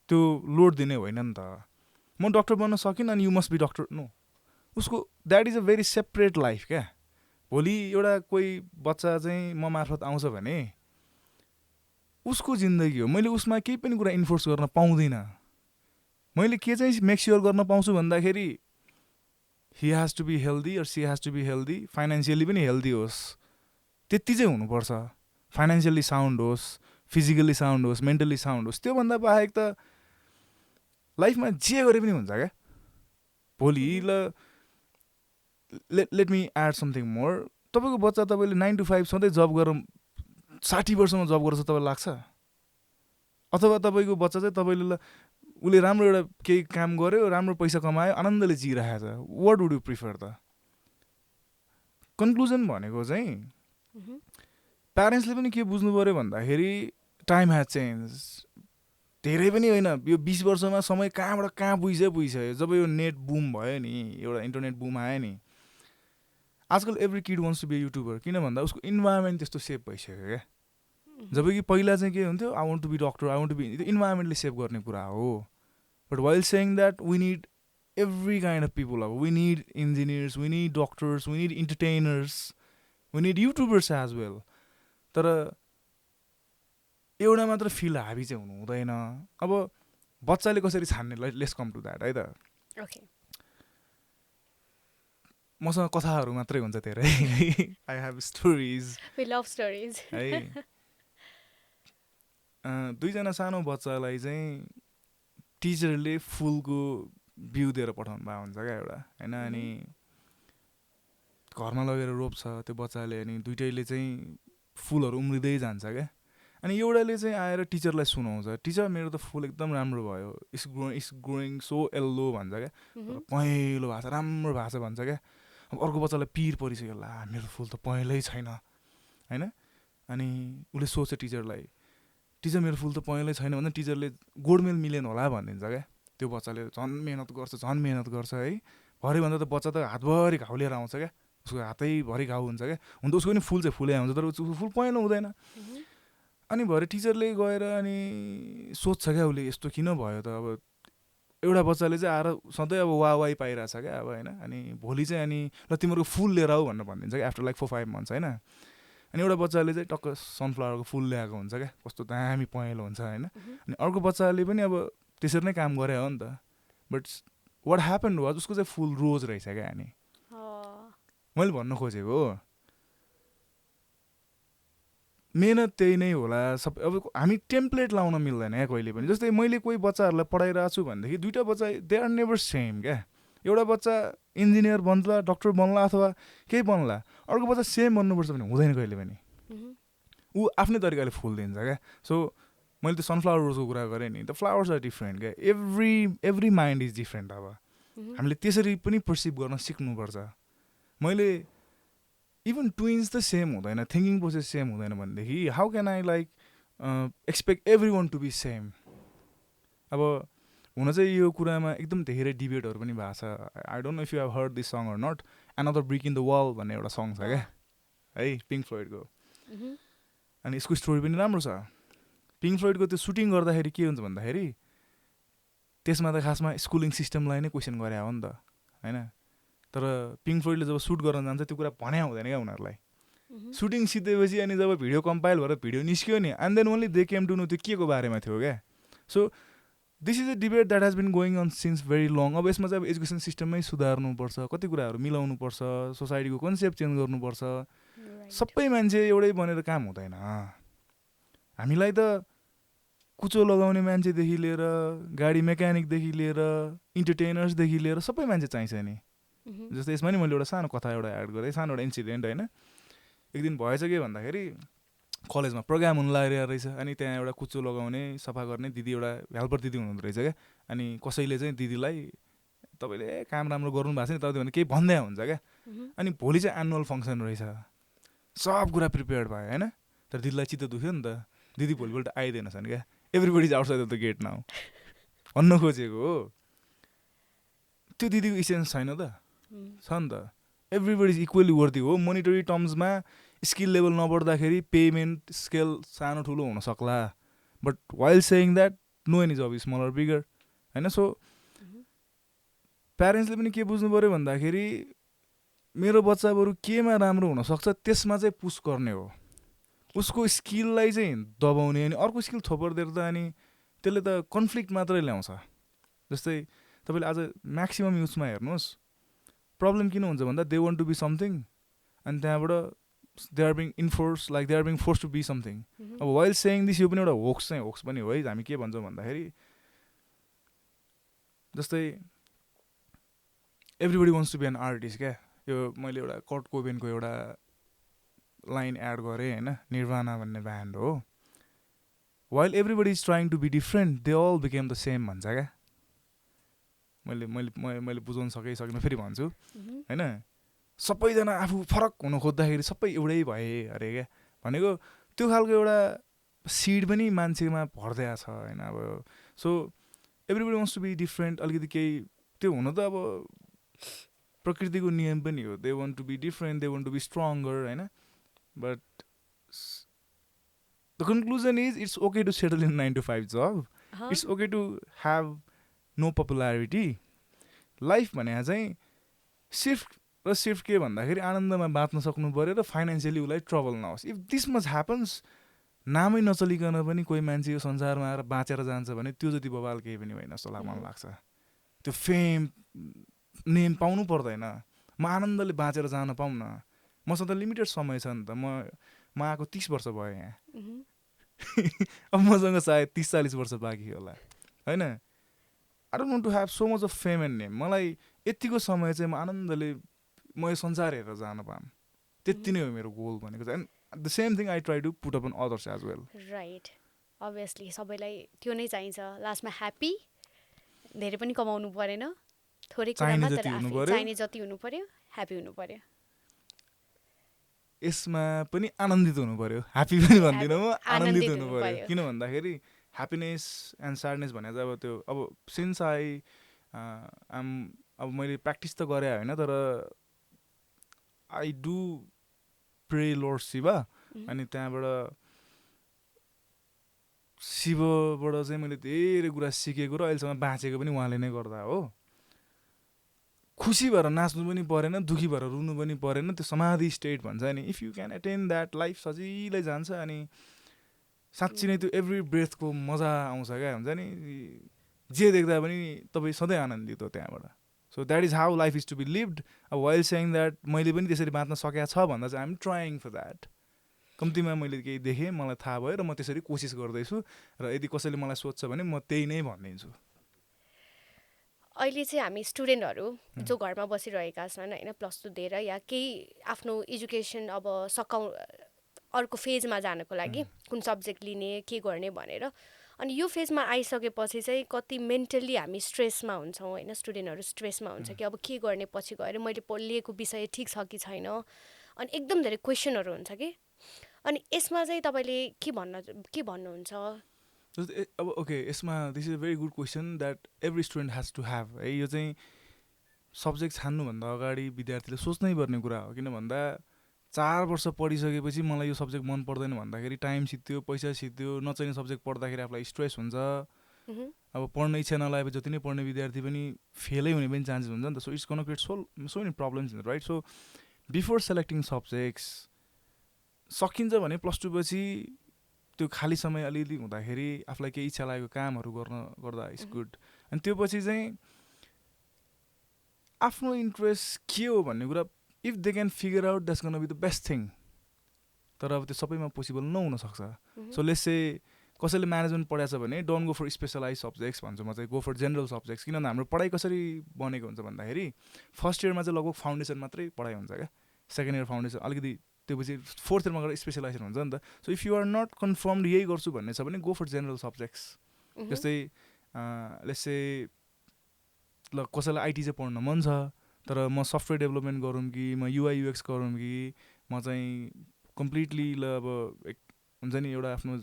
त्यो लोड दिने होइन नि त म डक्टर बन्न सकिनँ अनि you must be doctor no उसको that is a very separate life क्या भोलि एउटा कोही बच्चा चाहिँ म मार्फत आउँछ भने उसको जिन्दगी हो मैले उसमा केही पनि कुरा इन्फोर्स गर्न पाउँदिनँ मैले के चाहिँ मेक स्योर गर्न पाउँछु भन्दाखेरि he has to be healthy or she has to be healthy financially पनि हेल्दी होस् त्यति चाहिँ हुनुपर्छ फाइनेन्सियली साउन्ड होस् फिजिकल्ली साउन्ड होस् मेन्टली साउन्ड होस् त्योभन्दा बाहेक त लाइफमा जे गरे पनि हुन्छ क्या भोलि let me add something more तपाईँको बच्चा तपाईँले 9 to 5 सधैँ जब गरेर 60 वर्षमा जब गर्छ तपाईँलाई लाग्छ अथवा तपाईँको बच्चा चाहिँ तपाईँले उसले राम्रो एउटा केही काम गर्यो राम्रो पैसा कमायो आनन्दले जिइरहेको छ वाट वुड यु प्रिफर त कन्क्लुजन भनेको चाहिँ प्यारेन्ट्सले पनि के बुझ्नु पऱ्यो भन्दाखेरि टाइम ह्याज चेन्ज धेरै पनि होइन यो 20 वर्षमा समय कहाँबाट कहाँ पुगिसक्यो जब यो नेट बुम भयो नि एउटा इन्टरनेट बुम आयो नि आजकल every kid wants to be YouTuber किन भन्दा उसको इन्भाइरोमेन्ट त्यस्तो सेभ भइसक्यो क्या जब कि पहिला चाहिँ के हुन्थ्यो I want to be doctor I want to be त्यो इन्भाइरोमेन्टले सेभ गर्ने कुरा हो but while saying that we need every kind of people अब we need engineers we need doctors we need entertainers we need YouTubers as well तर एउटा मात्र feel हाबी चाहिँ हुनु हुँदैन अब बच्चाले कसरी छान्ने लेट्स कम टु द्याट है त मसँग कथाहरू मात्रै हुन्छ धेरै I have stories we love stories है दुईजना सानो बच्चालाई चाहिँ टिचरले फुलको बिउ दिएर पठाउनु भएको हुन्छ क्या एउटा होइन अनि घरमा लगेर रोप्छ त्यो बच्चाले अनि दुइटैले चाहिँ फुलहरू उम्रिँदै जान्छ क्या अनि एउटाले चाहिँ आएर टिचरलाई सुनाउँछ टिचर मेरो त फुल एकदम राम्रो भयो इट्स ग्रोइङ सो येल्लो भन्छ क्या पहेँलो भएको छ राम्रो भएको छ भन्छ क्या अब अर्को बच्चालाई पिर परिसक्यो ला मेरो फुल त पहेँलै छैन होइन अनि उसले सोच्छ टिचरलाई टिचर मेरो फुल त पहेँलै छैन भन्दा टिचरले गोडमेल मिलेन होला भनिदिन्छ क्या त्यो बच्चाले झन् मेहनत गर्छ है भरेभन्दा त बच्चा त हातभरि घाउ लिएर आउँछ क्या उसको हातैभरि घाउ हुन्छ क्या हुन त उसको पनि फुल चाहिँ फुले हुन्छ तर उसको फुल पहेँलो हुँदैन अनि भरे टिचरले गएर अनि सोध्छ क्या उसले यस्तो किन भयो त अब एउटा बच्चाले चाहिँ आएर सधैँ अब वाही पाइरहेछ क्या अब होइन अनि भोलि चाहिँ अनि ल तिम्रो फुल लिएर आऊ भनेर भनिदिन्छ क्या आफ्टर लाइक 4-5 months होइन अनि एउटा बच्चाले चाहिँ टक्क सनफ्लावरको फुल ल्याएको हुन्छ क्या कस्तो दामी पहेँलो हुन्छ होइन अनि अर्को बच्चाले पनि अब त्यसरी नै काम गरे हो नि त बट वाट ह्यापन वाज उसको चाहिँ फुल रोज रहेछ क्या अनि मैले भन्न खोजेको हो मेहनत त्यही नै होला सबै अब हामी टेम्प्लेट लाउन मिल्दैन क्या कहिले पनि जस्तै मैले कोही बच्चाहरूलाई पढाइरहेको छु भनेदेखि दुइटा बच्चा दे आर नेभर सेम क्या एउटा बच्चा इन्जिनियर बन्ला डक्टर बन्ला अथवा केही बन्ला अर्को बच्चा सेम बन्नुपर्छ भने हुँदैन कहिले पनि ऊ आफ्नै तरिकाले फुल दिन्छ क्या सो मैले त्यो सनफ्लावर रोजको कुरा गरेँ नि द फ्लावर्स आर डिफ्रेन्ट क्या एभ्री माइन्ड इज डिफ्रेन्ट अब हामीले त्यसरी पनि पर्सिभ गर्न सिक्नुपर्छ मैले इभन ट्विन्स त सेम हुँदैन थिङ्किङ प्रोसेस सेम हुँदैन भनेदेखि how can I like expect everyone to be same अब हुन चाहिँ यो कुरामा एकदम धेरै डिबेटहरू पनि भएको छ I don't know if you have heard this song or not another brick in the wall भन्ने एउटा सङ छ क्या है पिङ्क फ्लोइडको अनि यसको स्टोरी पनि राम्रो छ पिङ्क फ्लोइडको त्यो सुटिङ गर्दाखेरि के हुन्छ भन्दाखेरि त्यसमा त खासमा स्कुलिङ सिस्टमलाई नै क्वेसन गरे हो नि त होइन तर पिङ्क फ्लोइडले जब सुट गर्न जान्छ त्यो कुरा भन्या हुँदैन क्या उनीहरूलाई सुटिङ सिद्धेपछि अनि जब भिडियो कम्पाइल भएर भिडियो निस्क्यो नि and then only they came to know त्यो के को बारेमा थियो क्या so this is a debate that has been going on since very long अब यसमा चाहिँ अब एजुकेसन सिस्टममै सुधार्नुपर्छ कति कुराहरू मिलाउनुपर्छ सोसाइटीको कन्सेप्ट चेन्ज गर्नुपर्छ सबै मान्छे एउटै बनेर काम हुँदैन हामीलाई त कुचो लगाउने मान्छेदेखि लिएर गाडी मेकानिकदेखि लिएर इन्टरटेनर्सदेखि लिएर सबै मान्छे चाहिन्छ नि जस्तै यसमा नि मैले एउटा सानो कथा एउटा एड गरेँ सानो एउटा इन्सिडेन्ट होइन एक दिन भएछ के भन्दाखेरि कलेजमा प्रोग्राम हुन लागेको रहेछ अनि त्यहाँ एउटा कुचो लगाउने सफा गर्ने दिदी एउटा हेल्पर दिदी हुनुहुँदो रहेछ क्या अनि कसैले चाहिँ दिदीलाई तपाईँले काम राम्रो गर्नु भएको छ नि तपाईँ भने केही भन्दै हुन्छ क्या अनि भोलि चाहिँ एनुअल फङ्सन रहेछ सब कुरा प्रिपेयर्ड भयो होइन तर दिदीलाई चित्त दुख्यो नि त दिदी भोलिपल्ट आइदिएनछन् क्या everybody is outside of the gate now भन्न खोजेको हो त्यो दिदीको इसेन्स छैन त उम्, छ नि त एभ्रिबडी इज इक्वली वर्थी हो मोनिटरी टर्म्समा स्किल लेभल नबढ्दाखेरि पेमेन्ट स्केल सानो ठुलो हुन सक्ला but while saying that no any job smaller bigger होइन सो उम्, प्यारेन्ट्सले पनि के बुझ्नु पऱ्यो भन्दाखेरि मेरो बच्चा बरु केमा राम्रो हुनसक्छ त्यसमा चाहिँ पुस गर्ने हो उसको स्किललाई चाहिँ दबाउने अनि अर्को स्किल थोपरिदिएर त अनि त्यसले त कन्फ्लिक्ट मात्रै ल्याउँछ जस्तै तपाईँले आज म्याक्सिमम् युथमा हेर्नुहोस् प्रब्लम किन हुन्छ भन्दा they want to be something अनि त्यहाँबाट they are being enforce like they are being force to be something um, अब वाइल सेयिङ दिस यो पनि एउटा होक्स चाहिँ होक्स पनि हो है हामी के भन्छौँ भन्दाखेरि जस्तै everybody wants to be an artist क्या यो मैले एउटा कर्ट कोबेनको एउटा लाइन एड गरेँ होइन निर्वाणा भन्ने ब्यान्ड हो while everybody is trying to be different they all became the same भन्छ क्या मैले मैले मैले बुझाउन सकिनँ फेरि भन्छु उम्, होइन सबैजना आफू फरक हुन खोज्दाखेरि सबै एउटै भए अरे क्या भनेको त्यो खालको एउटा सिड पनि मान्छेमा भर्दै छ होइन अब so everybody wants to be different अलिकति केही त्यो हुन त अब प्रकृतिको नियम पनि हो they want to be different they want to be stronger होइन but the conclusion is it's okay to settle in 9 to 5 job huh? It's okay to have no popularity life भने चाहिँ सिफ्ट र सिफ्ट के भन्दाखेरि आनन्दमा बाँच्न सक्नु पऱ्यो र फाइनेन्सियली उसलाई ट्रबल नहोस् इफ दिस मच ह्यापन्स नामै नचलिकन पनि कोही मान्छे यो संसारमा आएर बाँचेर जान्छ भने त्यो जति बवाल केही पनि होइन जस्तो मलाई लाग्छ त्यो फेम नेम पाउनु पर्दैन म आनन्दले बाँचेर जान पाऊँ न मसँग त लिमिटेड समय छ नि त म आएको 30 वर्ष भयो यहाँ उम्, अब मसँग सायद 30-40 वर्ष बाँकी होला होइन I don't want to have so much of fame and name मलाई यतिको समय चाहिँ म आनन्दले म यो संसार हेरेर जान पाऊँ त्यति नै हो मेरो गोल भनेको चाहिँ and the same thing I try to put up on others as well right obviously सबैलाई त्यो नै चाहिन्छ लास्टमा ह्याप्पी धेरै पनि कमाउनु परेन थोरै कुरामा तर चाहिने जति हुनु पर्यो ह्याप्पी हुनु पर्यो यसमा पनि आनन्दित हुनु पर्यो ह्याप्पी पनि भन्दिनँ म आनन्दित हुनु पर्यो किन भन्दाखेरि ह्याप्पिनेस एन्ड स्याडनेस भने चाहिँ अब त्यो अब सिन्स अब मैले प्र्याक्टिस त गरेँ होइन तर I do pray lord Shiva अनि त्यहाँबाट शिवबाट चाहिँ मैले धेरै कुरा सिकेको र अहिलेसम्म बाँचेको पनि उहाँले नै गर्दा हो खुसी भएर नाच्नु पनि परेन दुःखी भएर रुनु पनि परेन त्यो समाधि स्टेट भन्छ नि if you can attain that life सजिलै जान्छ अनि साँच्ची नै त्यो एभ्री ब्रेथको मजा आउँछ क्या हुन्छ नि जे देख्दा पनि तपाईँ सधैँ आनन्दित हो त्यहाँबाट so that is how life is to be lived अब वाइल सेयिङ द्याट मैले पनि त्यसरी बाँच्न सकेको छ भन्दा चाहिँ I am trying for that कम्तीमा मैले केही देखेँ मलाई थाहा भयो र म त्यसरी कोसिस गर्दैछु र यदि कसैले मलाई सोध्छ भने म त्यही नै भनिदिन्छु अहिले चाहिँ हामी स्टुडेन्टहरू जो घरमा बसिरहेका छन् होइन प्लस टू दिएर या केही आफ्नो एजुकेसन अब अर्को फेजमा जानको लागि कुन सब्जेक्ट लिने के गर्ने भनेर अनि यो फेजमा आइसकेपछि चाहिँ कति मेन्टल्ली हामी स्ट्रेसमा हुन्छौँ होइन स्टुडेन्टहरू स्ट्रेसमा हुन्छ कि अब के गर्ने पछि गएर मैले लिएको विषय ठिक छ कि छैन अनि एकदम धेरै क्वेसनहरू हुन्छ कि अनि यसमा चाहिँ तपाईँले के भन्नुहुन्छ अब ओके यसमा this is a very good question that every student has to have है यो चाहिँ सब्जेक्ट छान्नुभन्दा अगाडि विद्यार्थीले सोच्नै पर्ने कुरा हो किन भन्दा 4 वर्ष पढिसकेपछि मलाई यो सब्जेक्ट मन पर्दैन भन्दाखेरि टाइम सिद्धो पैसा सिद्धो नचाहिने सब्जेक्ट पढ्दाखेरि आफूलाई स्ट्रेस हुन्छ अब पढ्ने इच्छा नलागेपछि जति नै पढ्ने विद्यार्थी पनि फेलै हुने पनि चान्सेस हुन्छ नि त so it's gonna create so many problems right so before selecting subjects सकिन्छ भने +2 पछि त्यो खाली समय अलिअलि हुँदाखेरि आफूलाई केही इच्छा लागेको कामहरू गर्दा इट्स गुड अनि त्यो पछि चाहिँ आफ्नो इन्ट्रेस्ट के हो भन्ने कुरा if they can figure out that's gonna be the best thing तर अब त्यो सबैमा पोसिबल नहुनसक्छ सो लेट्स से कसैले म्यानेजमेन्ट पढाएको छ भने don't go for specialise subjects भन्छु म चाहिँ गो फर जेनरल सब्जेक्ट्स किनभने हाम्रो पढाइ कसरी बनेको हुन्छ भन्दाखेरि फर्स्ट इयरमा चाहिँ लगभग फाउन्डेसन मात्रै पढाइ हुन्छ क्या सेकेन्ड इयर फाउन्डेसन अलिकति त्यो पछि फोर्थ इयरमा गएर स्पेसलाइजेसन हुन्छ नि त so if you are not confirmed यही गर्छु भन्ने छ भने गो फर जेनरल सब्जेक्ट्स जस्तै लेट्स से ल कसैलाई आइटी चाहिँ पढ्न मन छ तर म सफ्टवेयर डेभलपमेन्ट गरौँ कि म युआई युएक्स गरौँ कि म चाहिँ कम्प्लिटली ल अब हुन्छ नि एउटा आफ्नो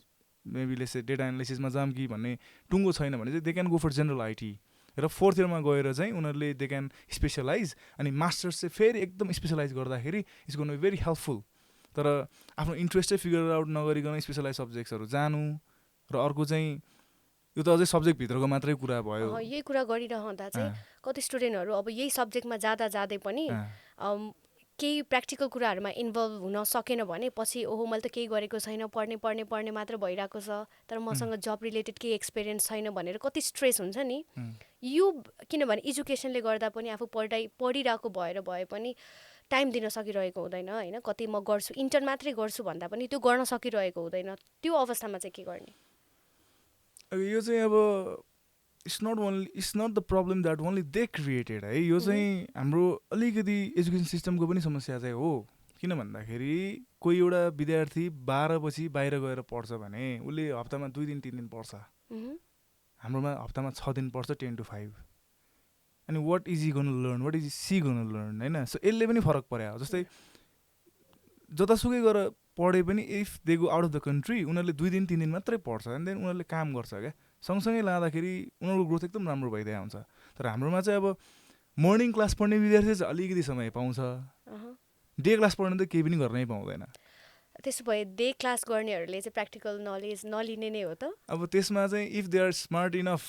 मेबी लेट्स से डेटा एनालिसिसमा जाऊँ कि भन्ने टुङ्गो छैन भने चाहिँ they can go for general IT र 4th इयरमा गएर चाहिँ उनीहरूले दे क्यान स्पेसलाइज अनि मास्टर्स चाहिँ फेरि एकदम स्पेसलाइज गर्दाखेरि it's gonna be very helpful. तर आफ्नो इन्ट्रेस्टै फिगर आउट नगरिकन स्पेसलाइज सब्जेक्ट्सहरू जानु र अर्को चाहिँ यो त अझै सब्जेक्टभित्रको मात्रै कुरा भयो। यही कुरा गरिरहँदा चाहिँ कति स्टुडेन्टहरू अब यही सब्जेक्टमा जाँदै पनि केही प्र्याक्टिकल कुराहरूमा इन्भल्भ हुन सकेन भने पछि ओहो मैले त केही गरेको छैन, पढ्ने मात्र भइरहेको छ, तर मसँग जब रिलेटेड केही एक्सपिरियन्स छैन भनेर कति स्ट्रेस हुन्छ नि। यो किनभने एजुकेसनले गर्दा पनि आफू पढिरहेको भए पनि टाइम दिन सकिरहेको हुँदैन होइन। कति म गर्छु इन्टर्न मात्रै गर्छु भन्दा पनि त्यो गर्न सकिरहेको हुँदैन। त्यो अवस्थामा चाहिँ के गर्ने? यो चाहिँ अब it's not the problem that only they created है। यो चाहिँ हाम्रो अलिकति एजुकेसन सिस्टमको पनि समस्या चाहिँ हो। किन भन्दाखेरि कोही एउटा विद्यार्थी 12 बजी बाहिर गएर पढ्छ भने उसले हप्तामा 2 दिन 3 दिन पढ्छ। हाम्रोमा हप्तामा 6 दिन पढ्छ 10 to 5। अनि what is he gonna learn, what is she gonna learn होइन। सो यसले पनि फरक पर्यो। जस्तै जतासुकै गएर पढे पनि if they go out of the country उनीहरूले 2 दिन 3 दिन मात्रै पढ्छ एन्ड देन उनीहरूले काम गर्छ क्या। सँगसँगै लाँदाखेरि उनीहरूको ग्रोथ एकदम राम्रो भइदिएको हुन्छ। तर हाम्रोमा चाहिँ अब मर्निङ क्लास पढ्ने विद्यार्थी चाहिँ अलिकति समय पाउँछ, डे क्लास पढ्ने त केही पनि गर्नै पाउँदैन। त्यसो भए डे क्लास गर्नेहरूले चाहिँ प्र्याक्टिकल नलेज नलिने नै हो त? अब त्यसमा चाहिँ if they are smart enough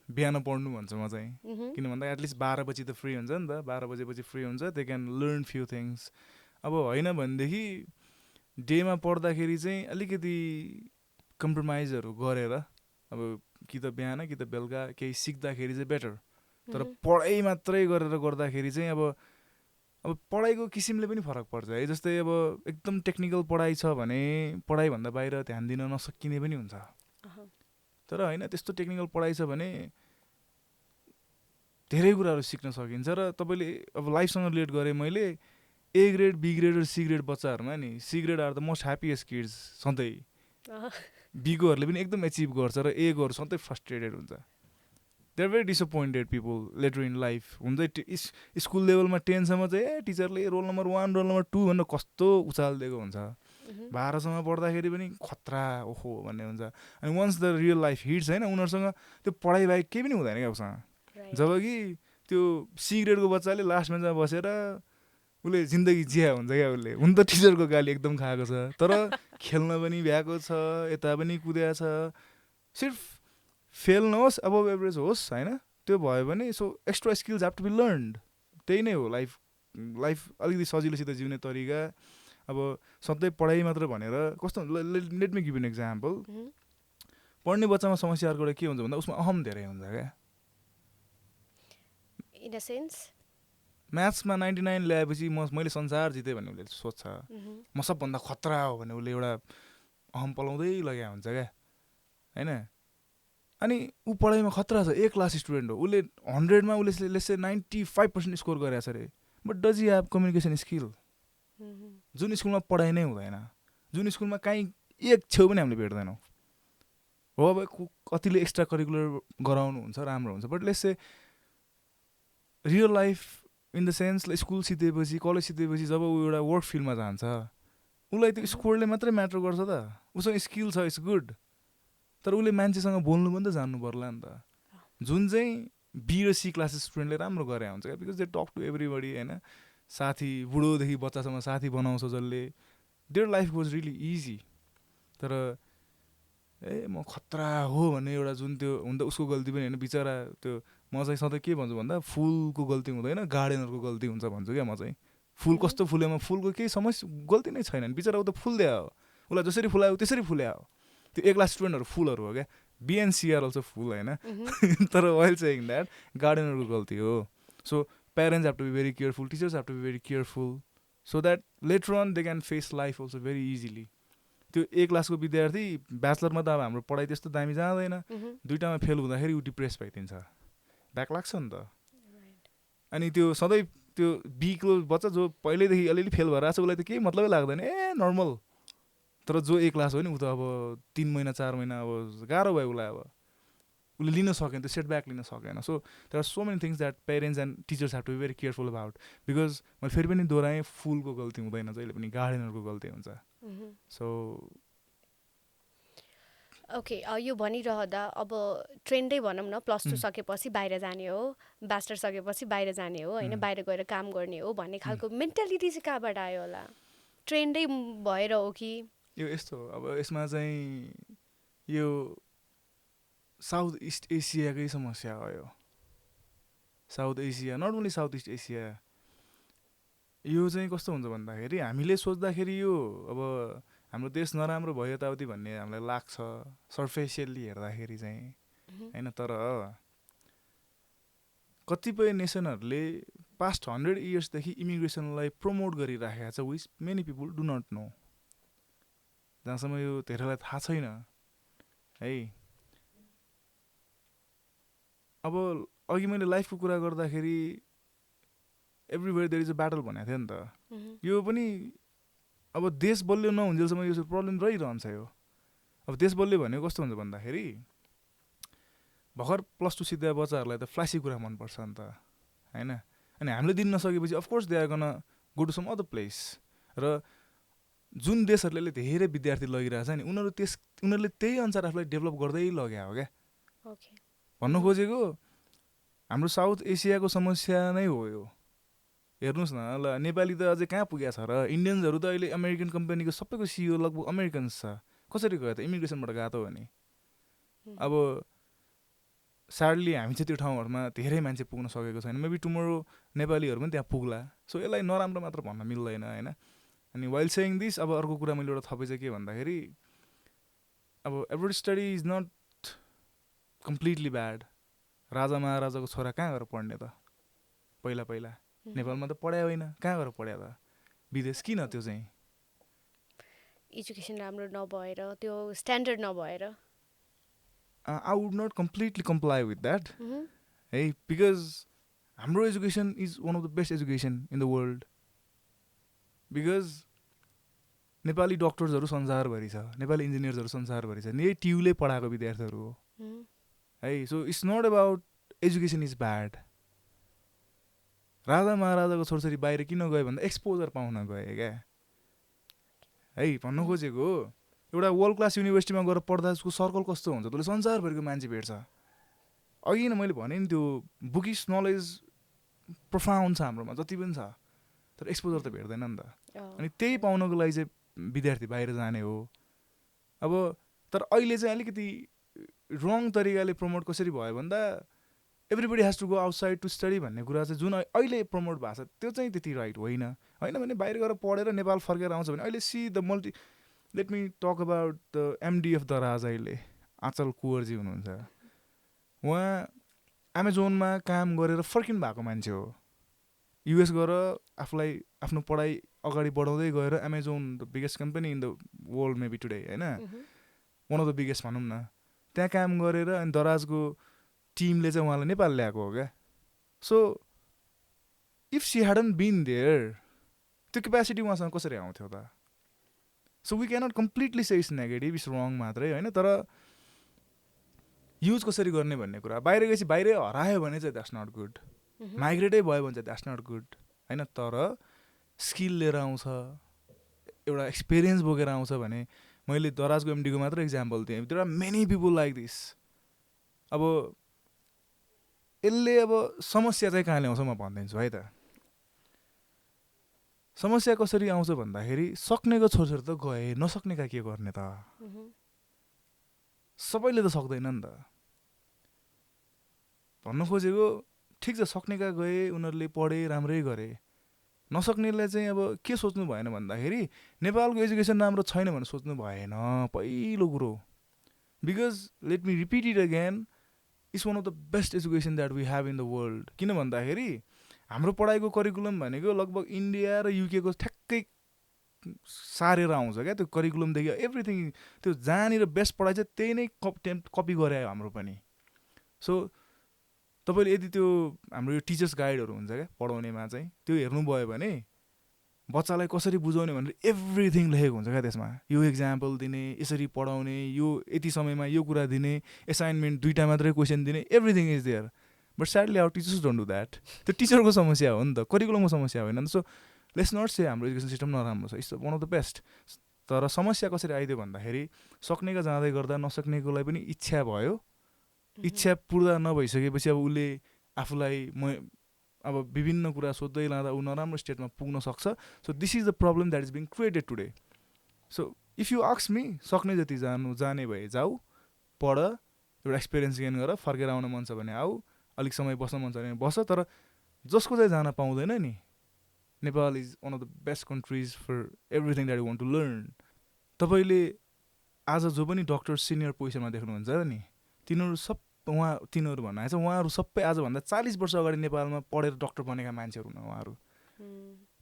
बिहान पढ्नु भन्छु म चाहिँ। किन भन्दा एटलिस्ट 12 बजी त फ्री हुन्छ नि त, 12 बजेपछि फ्री हुन्छ, they can learn few things. अब होइन भनेदेखि डेमा पढ्दाखेरि चाहिँ अलिकति कम्प्रोमाइजहरू गरेर अब कि त बिहान कि त बेलुका केही सिक्दाखेरि चाहिँ बेटर। तर पढाइ मात्रै गरेर गर्दाखेरि चाहिँ अब पढाइको किसिमले पनि फरक पर्छ है। जस्तै अब एकदम टेक्निकल पढाइ छ भने पढाइभन्दा बाहिर ध्यान दिन नसकिने पनि हुन्छ। तर होइन त्यस्तो टेक्निकल पढाइ छ भने धेरै कुराहरू सिक्न सकिन्छ। र तपाईँले अब लाइफसँग रिलेट गरेँ मैले, ए ग्रेड बी ग्रेड र सी ग्रेड बच्चाहरूमा नि C grade are the most happiest kids सधैँ। बीकोहरूले पनि एकदम एचिभ गर्छ र ए गोहरू सधैँ फ्रस्ट्रेटेड हुन्छ। They are very disappointed people later in life हुँदै स्कुल लेभलमा 10सम्म चाहिँ टिचरले रोल नम्बर 1 रोल नम्बर 2 भनेर कस्तो उचालिदिएको हुन्छ। 12सम्म पढ्दाखेरि पनि खतरा ओहो भन्ने हुन्छ। अनि once the real life hits होइन उनीहरूसँग त्यो पढाइ बाहेक केही पनि हुँदैन क्या उसँग। जब कि त्यो सी ग्रेडको बच्चाले लास्ट बेन्चमा बसेर उसले जिन्दगी जिया हुन्छ क्या। उसले हुन त टिचरको गाली एकदम खाएको छ तर खेल्न पनि भ्याएको छ, यता पनि कुद्या छ। सिर्फ फेल नहोस् अब एभरेज होस् होइन, त्यो भयो भने so extra skills have to be learned. त्यही नै हो लाइफ अलिकति सजिलोसित जिउने तरिका। अब सधैँ पढाइ मात्र भनेर कस्तो let me give an example. पढ्ने बच्चामा समस्या अर्को के हुन्छ भन्दा उसमा अहम धेरै हुन्छ क्या। इन अ सेन्स म्याथ्समा 99 ल्याएपछि मैले संसार जितेँ भन्ने उसले सोध्छ। म सबभन्दा खतरा हो भने उसले एउटा अहम पलाउँदै लग्या हुन्छ क्या होइन। अनि ऊ पढाइमा खतरा छ, ए क्लास स्टुडेन्ट हो, उसले 100मा उसले लेट्स से 95% स्कोर गरेको छ अरे। But does he have communication skill? जुन स्कुलमा पढाइ नै हुँदैन, जुन स्कुलमा काहीँ एक छेउ पनि हामीले भेट्दैनौँ। हो अब कतिले एक्स्ट्रा करिकुलर गराउनु हुन्छ राम्रो हुन्छ, but let's say real life in the sense school सिधेपछि कलेज सिधेपछि जब ऊ एउटा वर्क फिल्डमा जान्छ उसलाई त्यो स्कोरले मात्रै म्याटर गर्छ त। उसँग स्किल छ इट्स गुड, तर उसले मान्छेसँग बोल्नु पनि त जान्नु पर्ला नि त। जुन चाहिँ बी र सी क्लास स्टुडेन्टले राम्रो गरे हुन्छ क्या, because they talk to everybody होइन। साथी बुढोदेखि बच्चासम्म साथी बनाउँछ जसले, their life was really easy. तर म खतरा हो भन्ने एउटा जुन त्यो हुन त उसको गल्ती पनि होइन बिचरा। त्यो म चाहिँ सधैँ के भन्छु भन्दा फुलको गल्ती हुँदैन गार्डनरको गल्ती हुन्छ भन्छु क्या म चाहिँ। फुल कस्तो फुलेमा फुलको केही समस्या गल्ती नै छैन, बिचरा ऊ त फुल दिया हो, उसलाई जसरी फुलायो त्यसरी फुल्या हो। त्यो ए क्लास स्टुडेन्टहरू फुलहरू हो क्या, बिएनसिआर अल्सो फुल होइन। तर वाइल सेइङ द्याट गार्डनरको गल्ती हो। So parents have to be very careful, teachers have to be very careful so that later on they can face life also very easily. त्यो ए क्लासको विद्यार्थी ब्याचलरमा त अब हाम्रो पढाइ त्यस्तो दामी जाँदैन, 2टामा फेल हुँदाखेरि ऊ डिप्रेस भइदिन्छ, ब्याक लाग्छ नि त। अनि त्यो सधैँ त्यो बीको बच्चा जो पहिल्यैदेखि अलिअलि फेल भएर आएको छ उसलाई त केही मतलबै लाग्दैन, ए नर्मल। तर जो ए क्लास हो नि ऊ त अब 3 महिना 4 महिना अब गाह्रो भयो उसलाई, अब उसले लिन सकेन, त्यो सेटब्याक लिन सकेन। So there are so many things that parents and teachers have to be very careful about. Because मैले फेरि पनि दोहोऱ्याएँ, फुलको गल्ती हुँदैन जहिले पनि, गार्डनरको गल्ती हुन्छ। सो ओके, यो भनिरहँदा अब ट्रेन्डै भनौँ न, +2 सकेपछि बाहिर जाने हो, मास्टर सकेपछि बाहिर जाने हो होइन, बाहिर गएर काम गर्ने हो भन्ने खालको मेन्टालिटी चाहिँ कहाँबाट आयो होला? ट्रेन्डै भएर हो कि? यो यस्तो हो, अब यसमा चाहिँ यो साउथ इस्ट एसियाकै समस्या हो यो। South Asia, not only South East Asia, यो चाहिँ कस्तो हुन्छ भन्दाखेरि हामीले सोच्दाखेरि यो अब हाम्रो देश नराम्रो भयो यताउति भन्ने हामीलाई लाग्छ सर्फेसियल्ली हेर्दाखेरि चाहिँ होइन, तर कतिपय नेसनहरूले पास्ट 100 इयर्सदेखि इमिग्रेसनलाई प्रमोट गरिराखेको छ, which many people do not know, जहाँसम्म यो धेरैलाई थाहा छैन है। अब अघि मैले लाइफको कुरा गर्दाखेरि everywhere there is a battle भनेको थिएँ नि त, यो पनि अब देश बलियो नहुन्जेलसम्म यो प्रब्लम रहिरहन्छ यो। अब देश बलियो भनेको कस्तो हुन्छ भन्दाखेरि भर्खर +2 सिद्धा बच्चाहरूलाई त फ्ल्यासी कुरा मनपर्छ नि त होइन, अनि हामीले दिन नसकेपछि of course they are gonna go to some other place. र जुन देशहरूले धेरै विद्यार्थी लगिरहेको छ नि उनीहरूले त्यही अनुसार आफूलाई डेभलप गर्दै लग्या हो क्या। भन्नु खोजेको हाम्रो साउथ एसियाको समस्या नै हो यो। हेर्नुहोस् न ल, नेपाली त अझै कहाँ पुगेको छ र, इन्डियन्सहरू त अहिले अमेरिकन कम्पनीको सबैको सिइओ लगभग अमेरिकन्स छ। कसरी गयो त? इमिग्रेसनबाट गएको त हो नि। अब स्याडली हामी चाहिँ त्यो ठाउँहरूमा धेरै मान्छे पुग्न सकेको छैन, मेबी टुमोरो नेपालीहरू पनि त्यहाँ पुग्ला। सो यसलाई नराम्रो मात्र भन्न मिल्दैन होइन। अनि वाइल सेयिङ दिस, अब अर्को कुरा मैले एउटा थपे चाहिँ के भन्दाखेरि अब every study is not completely bad. राजा महाराजाको छोरा कहाँ गएर पढ्ने त? पहिला पहिला नेपालमा त पढायो होइन, कहाँ गएर पढ्या त? विदेश। किन त्यो चाहिँ? एजुकेसन राम्रो नभएर, त्यो स्ट्यान्डर्ड नभएर। I would not completely comply with that. Hey, because हाम्रो education is one of the best education in the world. Because Nepali डक्टर्सहरू संसारभरि छ, नेपाली इन्जिनियर्सहरू संसारभरि छ, यही ट्युले पढाएको विद्यार्थीहरू हो है। So it's not about education is bad. राजा महाराजाको छोरछोरी बाहिर किन गयो भन्दा एक्सपोजर पाउन गए क्या है। भन्नु खोजेको एउटा वर्ल्ड क्लास युनिभर्सिटीमा गएर पढ्दा उसको सर्कल कस्तो हुन्छ, त्यसले संसारभरिको मान्छे भेट्छ। अघि नै मैले भने नि त्यो बुकिस नलेज प्रोफाउन्ड छ हाम्रोमा, जति पनि छ, तर एक्सपोजर त भेट्दैन नि त। अनि त्यही पाउनको लागि चाहिँ विद्यार्थी बाहिर जाने हो। अब तर अहिले चाहिँ अलिकति रङ तरिकाले प्रमोट कसरी भयो भन्दा everybody has to go outside to study भन्ने कुरा चाहिँ जुन अहिले प्रमोट भएको छ त्यो चाहिँ त्यति राइट होइन। होइन भने बाहिर गएर पढेर नेपाल फर्केर आउँछ भने अहिले see the let me talk about the MD of Daraz, अहिले आँचल कुँवरजी हुनुहुन्छ। उहाँ एमाजोनमा काम गरेर फर्किनु भएको मान्छे हो। युएस गएर आफूलाई आफ्नो पढाइ अगाडि बढाउँदै गएर Amazon the biggest company in the world maybe today होइन, वान अफ द बिगेस्ट भनौँ न, त्यहाँ काम गरेर अनि दराजको टिमले चाहिँ उहाँलाई नेपाल ल्याएको हो क्या। So if she hadn't been there त्यो क्यापेसिटी उहाँसँग कसरी आउँथ्यो त? So we cannot completely say it's negative, it's wrong मात्रै होइन, तर युज कसरी गर्ने भन्ने कुरा। बाहिर गएपछि बाहिरै हरायो भने चाहिँ द्याट्स नट गुड, माइग्रेटै भयो भने चाहिँ द्याट्स नट गुड होइन। तर स्किल लिएर आउँछ, एउटा एक्सपिरियन्स बोकेर आउँछ भने, मैले दराजको एमडीको मात्र इक्जाम्पल दिएँ, there are many people like this. अब यसले अब समस्या चाहिँ कहाँ ल्याउँछ म भनिदिन्छु है त। समस्या कसरी आउँछ भन्दाखेरि सक्नेको छोरछोरी त गए, नसक्नेका के गर्ने त? सबैले त सक्दैन नि त। भन्नु खोजेको ठिक छ, सक्नेका गए, उनीहरूले पढे, राम्रै गरे, नसक्नेलाई चाहिँ अब के सोच्नु भएन भन्दाखेरि नेपालको एजुकेसन राम्रो छैन भनेर सोच्नु भएन पहिलो कुरो। Because let me repeat it again, it's one of the best education that we have in the world. किन भन्दाखेरि हाम्रो पढाइको करिकुलम भनेको लगभग इन्डिया र युकेको ठ्याक्कै सारेर आउँछ क्या। त्यो करिकुलमदेखि एभ्रिथिङ, त्यो जहाँनिर बेस्ट पढाइ छ त्यही नै कपी गरायो हाम्रो पनि। सो तपाईँले यदि त्यो हाम्रो यो टिचर्स गाइडहरू हुन्छ क्या पढाउनेमा चाहिँ, त्यो हेर्नुभयो भने बच्चालाई कसरी बुझाउने भनेर एभ्रिथिङ लेखेको हुन्छ क्या त्यसमा। यो इक्जाम्पल दिने, यसरी पढाउने, यो यति समयमा यो कुरा दिने, एसाइनमेन्ट 2टा मात्रै क्वेसन दिने, everything is there. But sadly our teachers don't do that. त्यो टिचरको समस्या हो नि त, करिकुलमको समस्या होइन नि त। सो लेट्स नट से हाम्रो एजुकेसन सिस्टम नराम्रो छ, it's one of the best. तर समस्या कसरी आइदियो भन्दाखेरि सक्नेका जाँदै गर्दा नसक्नेकोलाई पनि इच्छा भयो, इच्छा पूरा नभइसकेपछि अब उसले आफूलाई अब विभिन्न कुरा सोध्दै लाँदा ऊ नराम्रो स्टेटमा पुग्न सक्छ. So this is the problem that is being created today. So if you ask me, सक्ने जति जाने भए जाऊ, पढ, एउटा एक्सपिरियन्स गेन गर, फर्केर आउन मन छ भने आऊ, अलिक समय बस्न मन छ भने बस. तर जसको चाहिँ जान पाउँदैन नि, Nepal is one of the best countries for everything that you want to learn. तपाईँले आज जो पनि डक्टर सिनियर पोजिसनमा देख्नुहुन्छ नि, तिनीहरू भन्नु आएछ, उहाँहरू सबै आजभन्दा 40 वर्ष अगाडि नेपालमा पढेर डक्टर बनेका मान्छेहरू हुन् उहाँहरू.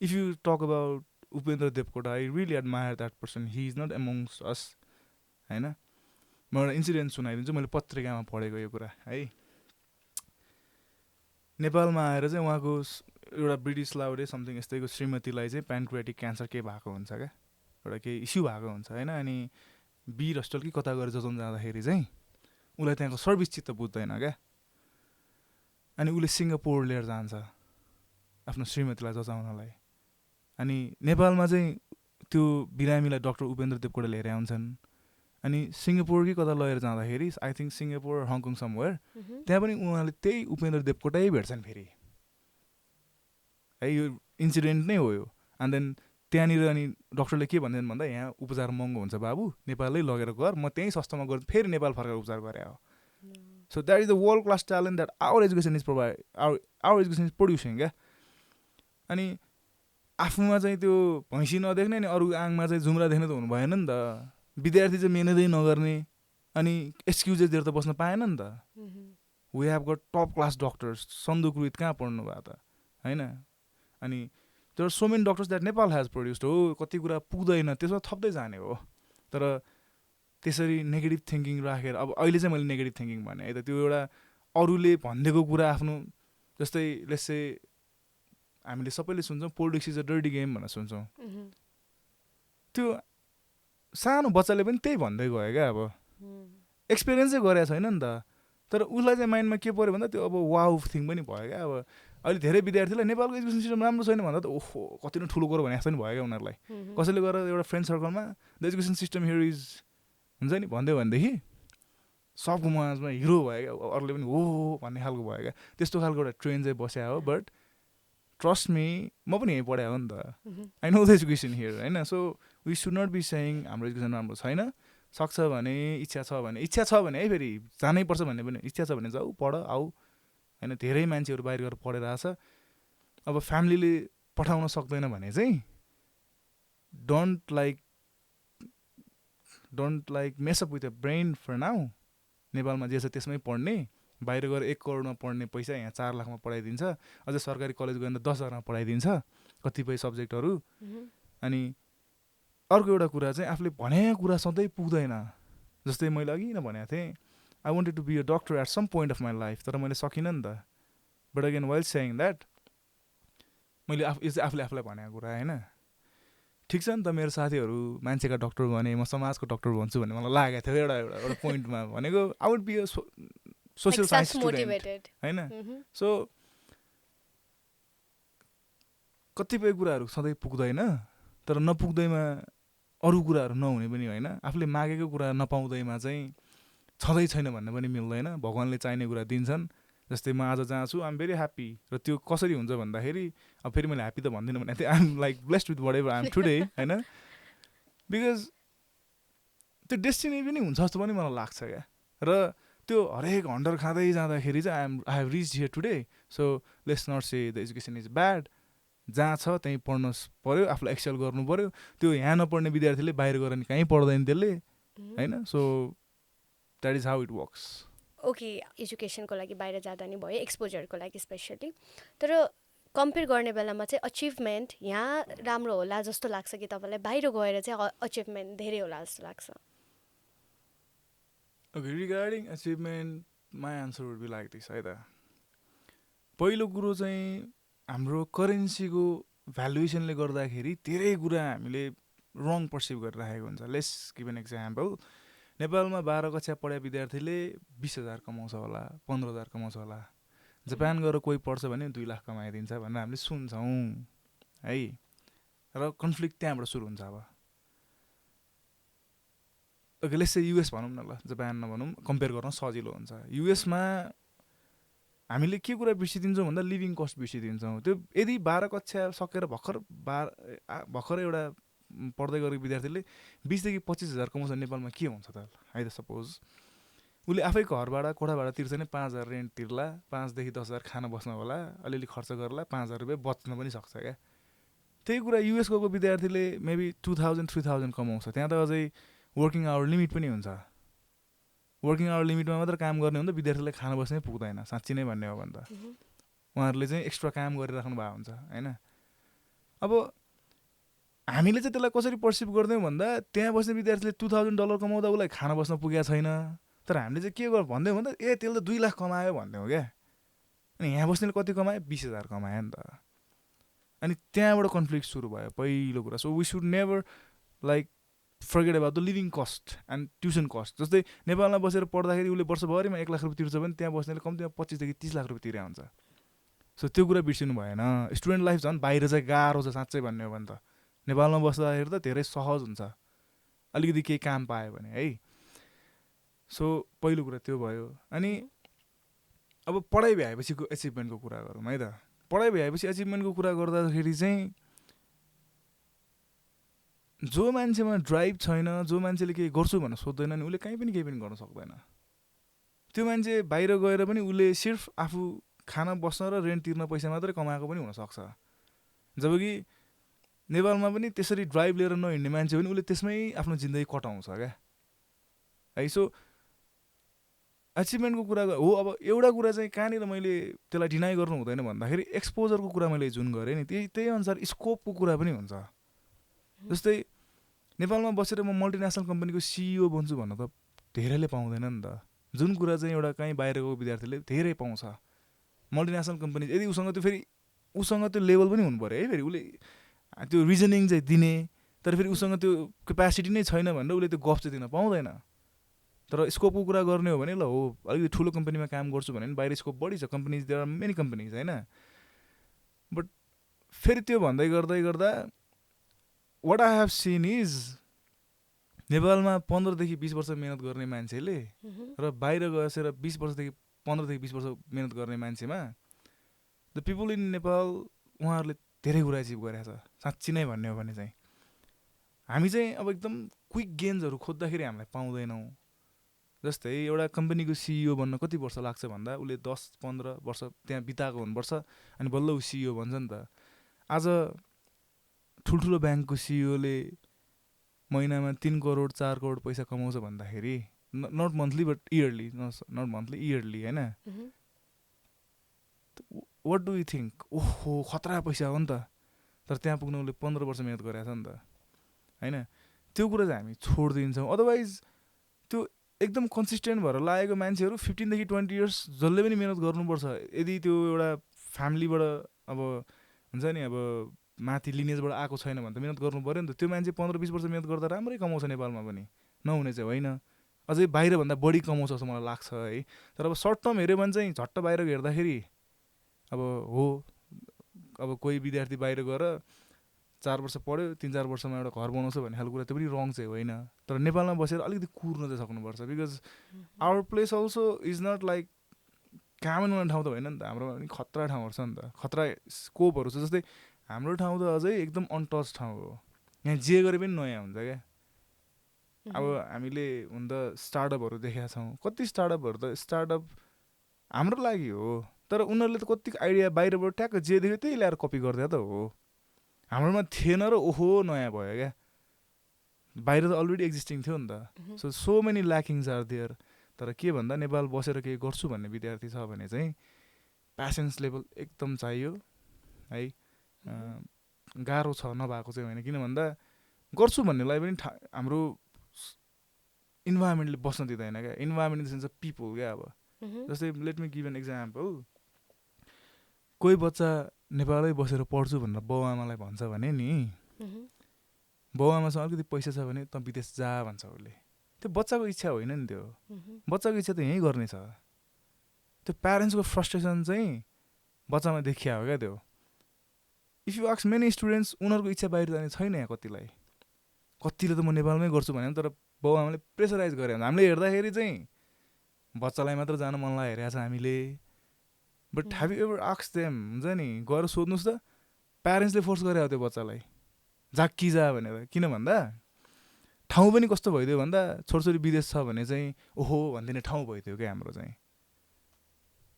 If you talk about Upendra Devkota, I really admire that person. He is not amongst us, होइन. म एउटा इन्सिडेन्ट सुनाइदिन्छु, मैले पत्रिकामा पढेको यो कुरा है. नेपालमा आएर चाहिँ उहाँको एउटा ब्रिटिस लाउडे समथिङ यस्तैको श्रीमतीलाई चाहिँ प्यानक्रियाटिक क्यान्सर के भएको हुन्छ क्या, एउटा केही इस्यु भएको हुन्छ होइन. अनि वीर हस्पिटल कि कता गएर जचाउन जाँदाखेरि चाहिँ उसलाई त्यहाँको सर्भिस चित्त बुझ्दैन क्या. अनि उसले सिङ्गापुर लिएर जान्छ आफ्नो श्रीमतीलाई जचाउनलाई. अनि नेपालमा चाहिँ त्यो बिरामीलाई डक्टर उपेन्द्र देवकोटा लिएर आउँछन्. अनि सिङ्गापुर कि कता लगेर जाँदाखेरि, I think Singapore Hong Kong somewhere, त्यहाँ पनि उहाँले त्यही उपेन्द्र देवकोटै भेट्छन् फेरि है. यो इन्सिडेन्ट नै हो यो. एन्ड देन त्यहाँनिर अनि डक्टरले के भन्छन् भन्दा, यहाँ उपचार महँगो हुन्छ बाबु, नेपालै लगेर गर, म त्यहीँ सस्तोमा गरेर फेरि नेपाल फर्केर उपचार गरे हो. So that is the world class talent that our education is our education is producing क्या. अनि आफूमा चाहिँ त्यो भैँसी नदेख्ने अनि अरू आङमा चाहिँ जुम्रा देख्ने त हुनु भएन नि त. विद्यार्थी चाहिँ मेहनतै नगर्ने अनि एक्सक्युजेसतिर त बस्न पाएन नि त. We have got top class doctors. सन्दुकरुत कहाँ पढ्नु भयो त, होइन. अनि there are so many doctors that Nepal has produced. हो, कति कुरा पुग्दैन, त्यसमा थप्दै जाने हो. तर त्यसरी नेगेटिभ थिङ्किङ राखेर, अब अहिले चाहिँ मैले नेगेटिभ थिङ्किङ भने है त, त्यो एउटा अरूले भनिदिएको कुरा आफ्नो, जस्तै लेट्स हामीले सबैले सुन्छौँ politics is a dirty game भनेर सुन्छौँ. त्यो सानो बच्चाले पनि त्यही भन्दै गयो क्या. अब एक्सपिरियन्सै गरेको छैन नि त. तर उसलाई चाहिँ माइन्डमा के पऱ्यो भन्दा त्यो अब वाउ थिङ पनि भयो क्या. अब अहिले धेरै विद्यार्थीलाई नेपालको एजुकेसन सिस्टम राम्रो छैन भन्दा त ओहो कति नै ठुलो कुरो भने जस्तो नि भयो क्या उनीहरूलाई. कसैले गएर एउटा फ्रेन्ड सर्कलमा the education system here is हुन्छ नि भन्दै भनेदेखि सबको माझमा हिरो भयो क्या. अरूले पनि हो भन्ने खालको भयो क्या. त्यस्तो खालको एउटा ट्रेन चाहिँ बस्या हो. बट ट्रस्ट मी, म पनि यहीँ पढाएको हो नि त. I know the education here, होइन. So we should not be saying हाम्रो एजुकेसन राम्रो छैन. सक्छ भने, इच्छा छ भने है, फेरि जानै पर्छ भन्ने पनि, इच्छा छ भने जाऊ, पढ, आऊ, होइन. धेरै मान्छेहरू बाहिर गएर पढेर आएछ. अब फ्यामिलीले पठाउन सक्दैन भने चाहिँ don't like mess up with a brain for now. नेपालमा जे छ त्यसमै पढ्ने, बाहिर गएर 1 करोडमा पढ्ने पैसा यहाँ 4 लाखमा पढाइदिन्छ. अझै सरकारी कलेज गएर 10,000मा पढाइदिन्छ कतिपय सब्जेक्टहरू. अनि अर्को एउटा कुरा चाहिँ आफूले भनेको कुरा सधैँ पुग्दैन. जस्तै मैले अघि नै भनेको थिएँ, I wanted to be a doctor at some point of my life, तर मैले सकिनँ नि त. But again while saying that, मैले यो चाहिँ आफूले आफूलाई भनेको कुरा होइन. ठिक छ नि त, मेरो साथीहरू मान्छेका डक्टर भने, म समाजको डक्टर भन्छु भन्ने मलाई लागेको थियो एउटा पोइन्टमा. भनेको I would be a social science student, होइन. सो कतिपय कुराहरू सधैँ पुग्दैन, तर नपुग्दैमा अरू कुराहरू नहुने पनि होइन. आफूले मागेको कुरा नपाउँदैमा चाहिँ छँदै छैन भन्ने पनि मिल्दैन. भगवान्ले चाहिने कुरा दिन्छन्. जस्तै म आज जहाँ छु, आइ एम भेरी ह्याप्पी. र त्यो कसरी हुन्छ भन्दाखेरि, अब फेरि मैले ह्याप्पी त भन्दिनँ भने I am like blessed with whatever I am today, होइन. बिकज त्यो डेस्टिनी पनि हुन्छ जस्तो पनि मलाई लाग्छ क्या. र त्यो हरेक हन्डर खाँदै जाँदाखेरि चाहिँ I have reach here today. So let's not say the education is bad. जहाँ छ त्यहीँ पढ्नु पऱ्यो, आफूलाई एक्सेल गर्नु पऱ्यो. त्यो यहाँ नपढ्ने विद्यार्थीले बाहिर गएर नि कहीँ पढ्दैन त्यसले, होइन. So that is how it works. Okay, एजुकेसनको लागि बाहिर जाँदा नि भयो, एक्सपोजरको लागि स्पेसली. तर कम्पेयर गर्ने बेलामा चाहिँ अचिभमेन्ट यहाँ राम्रो होला जस्तो लाग्छ कि तपाईँलाई बाहिर गएर चाहिँ अचिभमेन्ट धेरै होला जस्तो लाग्छ? Okay, regarding achievement my answer would be like this है त. पहिलो कुरो चाहिँ हाम्रो करेन्सीको भ्यालुएसनले गर्दाखेरि धेरै कुरा हामीले रङ पर्सिभ गरिराखेको हुन्छ. Let's give an example. नेपालमा 12 कक्षा पढाए विद्यार्थीले 20,000 कमाउँछ होला, 15,000 कमाउँछ होला. जापान गएर कोही पढ्छ भने 2 लाख कमाइदिन्छ भनेर हामीले सुन्छौँ है. र कन्फ्लिक्ट त्यहाँबाट सुरु हुन्छ. अब ओके लेट्स से युएस भनौँ न, ल जापान नभनौँ, कम्पेयर गर्न सजिलो हुन्छ। युएसमा हामीले के कुरा बिर्सिदिन्छौँ भन्दा लिभिङ कस्ट बिर्सिदिन्छौँ। त्यो यदि 12 कक्षा सकेर भर्खर एउटा पढ्दै गरेको विद्यार्थीले 20,000 देखि 25,000 कमाउँछ नेपालमा, के हुन्छ त? है त सपोज उसले आफै घरबाट कोठाबाट तिर्छ नि 5,000 रेन्ट तिर्ला, 5,000 देखि 10,000 खाना बस्न होला, अलिअलि खर्च गर्ला, 5,000 रुपियाँ बच्न पनि सक्छ क्या। त्यही कुरा युएस गएको विद्यार्थीले मेबी 2,000 3,000 कमाउँछ। त्यहाँ त अझै वर्किङ आवर लिमिट पनि हुन्छ। वर्किङ आवर लिमिटमा मात्र काम गर्ने हो भने त विद्यार्थीलाई खाना बस्नै पुग्दैन, साँच्ची नै भन्ने हो भने त। उहाँहरूले चाहिँ एक्स्ट्रा काम गरिराख्नु भएको हुन्छ होइन। अब हामीले चाहिँ त्यसलाई कसरी पर्सिभ गर्दैछौँ भन्दा त्यहाँ बस्ने विद्यार्थीले $2,000 कमाउँदा उसलाई खाना बस्न पुगेको छैन। तर हामीले चाहिँ के भन्दैछौँ भन्दा त्यसले त 2 लाख कमायो भन्दैछौँ क्या। अनि यहाँ बस्नेले कति कमायो? 20,000 कमायो नि त। अनि त्यहाँबाट कन्फ्लिक्ट सुरु भयो पहिलो कुरा। So we should never like forget about the living cost and tuition cost. जस्तै नेपालमा बसेर पढ्दाखेरि उसले वर्षभरिमा 1 लाख रुपियाँ तिर्छ भने त्यहाँ बस्नेले कम्तीमा 25,000 देखि 30 लाख रुपियाँ तिरे हुन्छ। सो त्यो कुरा बिर्सिनु भएन। स्टुडेन्ट लाइफ झन् बाहिर चाहिँ गाह्रो छ साँच्चै भन्ने हो भने त। नेपालमा बस्दाखेरि त धेरै सहज हुन्छ अलिकति केही काम पायो भने है। सो पहिलो कुरा त्यो भयो। अनि अब पढाइ भ्याएपछिको एचिभमेन्टको कुरा गरौँ है त। पढाइ भ्याएपछि एचिभमेन्टको कुरा गर्दाखेरि चाहिँ जो मान्छेमा ड्राइभ छैन, जो मान्छेले केही गर्छु भनेर सोध्दैन नि, उसले कहीँ पनि केही पनि गर्न सक्दैन। त्यो मान्छे बाहिर गएर पनि उसले सिर्फ आफू खाना बस्न र रेन्ट तिर्न पैसा मात्रै कमाएको पनि हुनसक्छ। जबकि नेपालमा पनि त्यसरी ड्राइभ लिएर नहिँड्ने मान्छे पनि उसले त्यसमै आफ्नो जिन्दगी कटाउँछ क्या है। सो एचिभमेन्टको कुरा हो। अब एउटा कुरा चाहिँ कहाँनिर मैले त्यसलाई डिनाइ गर्नु हुँदैन भन्दाखेरि एक्सपोजरको कुरा मैले जुन गरेँ नि, त्यही अनुसार स्कोपको कुरा पनि हुन्छ। जस्तै नेपालमा बसेर म मल्टिनेसनल कम्पनीको सिइओ बन्छु भन्न त धेरैले पाउँदैन नि त। जुन कुरा चाहिँ एउटा कहीँ बाहिरको विद्यार्थीले धेरै पाउँछ मल्टिनेसनल कम्पनी, यदि उसँग त्यो लेभल पनि हुनु पऱ्यो है। फेरि उसले त्यो रिजनिङ चाहिँ दिने, तर फेरि उसँग त्यो क्यापासिटी नै छैन भनेर उसले त्यो गफ चाहिँ दिन पाउँदैन। तर स्कोपको कुरा गर्ने हो भने ल हो अलिकति ठुलो कम्पनीमा काम गर्छु भने बाहिर स्कोप बढी छ। Companies there are many companies होइन। बट फेरि त्यो भन्दै गर्दा what I have seen is नेपालमा 15 देखि 20 वर्ष मेहनत गर्ने मान्छेले र बाहिर गएर 20 वर्षदेखि 15 देखि 20 वर्ष मेहनत गर्ने मान्छेमा द पिपल इन नेपाल उहाँहरूले धेरै कुरा एचिभ गरेको छ साँच्ची नै भन्ने हो भने चाहिँ। हामी चाहिँ अब एकदम क्विक गेन्सहरू खोज्दाखेरि हामीलाई पाउँदैनौँ। जस्तै एउटा कम्पनीको सिइओ बन्न कति वर्ष लाग्छ भन्दा उसले 10-15 वर्ष त्यहाँ बिताएको हुनुपर्छ अनि बल्ल ऊ सिइओ भन्छ नि त। आज ठुल्ठुलो ब्याङ्कको सिइओले महिनामा 3 करोड 4 करोड पैसा कमाउँछ भन्दाखेरि not monthly but yearly, not monthly yearly होइन। What do you think? ओहो खतरा पैसा हो नि त। तर त्यहाँ पुग्न उसले 15 वर्ष मेहनत गरेको छ नि त होइन। त्यो कुरा चाहिँ हामी छोडिदिन्छौँ। अदरवाइज त्यो एकदम कन्सिस्टेन्ट भएर लागेको मान्छेहरू 15 देखि 20 इयर्स जसले पनि मेहनत गर्नुपर्छ। यदि त्यो एउटा फ्यामिलीबाट अब हुन्छ नि अब माथि लिनेजबाट आएको छैन भने त मेहनत गर्नु पऱ्यो नि त। त्यो मान्छे 15-20 वर्ष मेहनत गर्दा राम्रै कमाउँछ नेपालमा पनि, नहुने चाहिँ होइन। अझै बाहिरभन्दा बढी कमाउँछ जस्तो मलाई लाग्छ है। तर अब सर्ट टर्म हेऱ्यो भने चाहिँ झट्ट बाहिर हेर्दाखेरि अब हो अब कोही विद्यार्थी बाहिर गएर 4 वर्ष पढ्यो 3-4 वर्षमा एउटा घर बनाउँछ भन्ने खालको कुरा त्यो पनि रङ चाहिँ होइन। तर नेपालमा बसेर अलिकति कुर्न चाहिँ सक्नुपर्छ। Because our place also is not like काम गर्ने ठाउँ त होइन नि त। हाम्रो पनि खतरा ठाउँहरू छ नि त, खतरा स्कोपहरू छ। जस्तै हाम्रो ठाउँ त अझै एकदम अनटच ठाउँ हो। यहाँ जे गरे पनि नयाँ हुन्छ क्या। अब हामीले हुन त स्टार्टअपहरू देखेका छौँ। कति स्टार्टअपहरू त स्टार्टअप हाम्रो लागि हो, तर उनीहरूले त कति आइडिया बाहिरबाट ट्याक्क जे देख्यो त्यही ल्याएर कपी गरिदिया त हो। हाम्रोमा थिएन र ओहो नयाँ भयो क्या। बाहिर त अलरेडी एक्जिस्टिङ थियो नि त। So many lackings are there. तर के भन्दा नेपाल बसेर केही गर्छु भन्ने विद्यार्थी छ भने चाहिँ प्यासेन्स लेभल एकदम चाहियो है। गाह्रो छ नभएको चाहिँ होइन। किन भन्दा गर्छु भन्नेलाई पनि हाम्रो इन्भाइरोमेन्टले बस्न दिँदैन क्या। Environment in the sense of people क्या। अब जस्तै let me give an example. कोही बच्चा नेपालै बसेर पढ्छु भनेर बाउ आमालाई भन्छ भने नि, बाउ आमासँग अलिकति पैसा छ भने त विदेश जा भन्छ उसले। त्यो बच्चाको इच्छा होइन नि। त्यो बच्चाको इच्छा त यहीँ गर्ने छ। त्यो प्यारेन्ट्सको फ्रस्ट्रेसन चाहिँ बच्चामा देखिया हो क्या त्यो। If you ask many students उनीहरूको इच्छा बाहिर जाने छैन यहाँ कतिलाई। कतिले त म नेपालमै गर्छु भने तर बाउ आमाले प्रेसराइज गरे हुन्छ हामीले हेर्दाखेरि चाहिँ बच्चालाई मात्र जान मन लागेको छ हामीले but have you ever ask them हुन्छ नि गएर सोध्नुहोस् त प्यारेन्ट्सले फोर्स गरे हो त्यो बच्चालाई जाक्की जा भनेर किन भन्दा ठाउँ पनि कस्तो भइदियो भन्दा छोरछोरी विदेश छ भने चाहिँ ओहो भनिदिने ठाउँ भइदियो क्या हाम्रो चाहिँ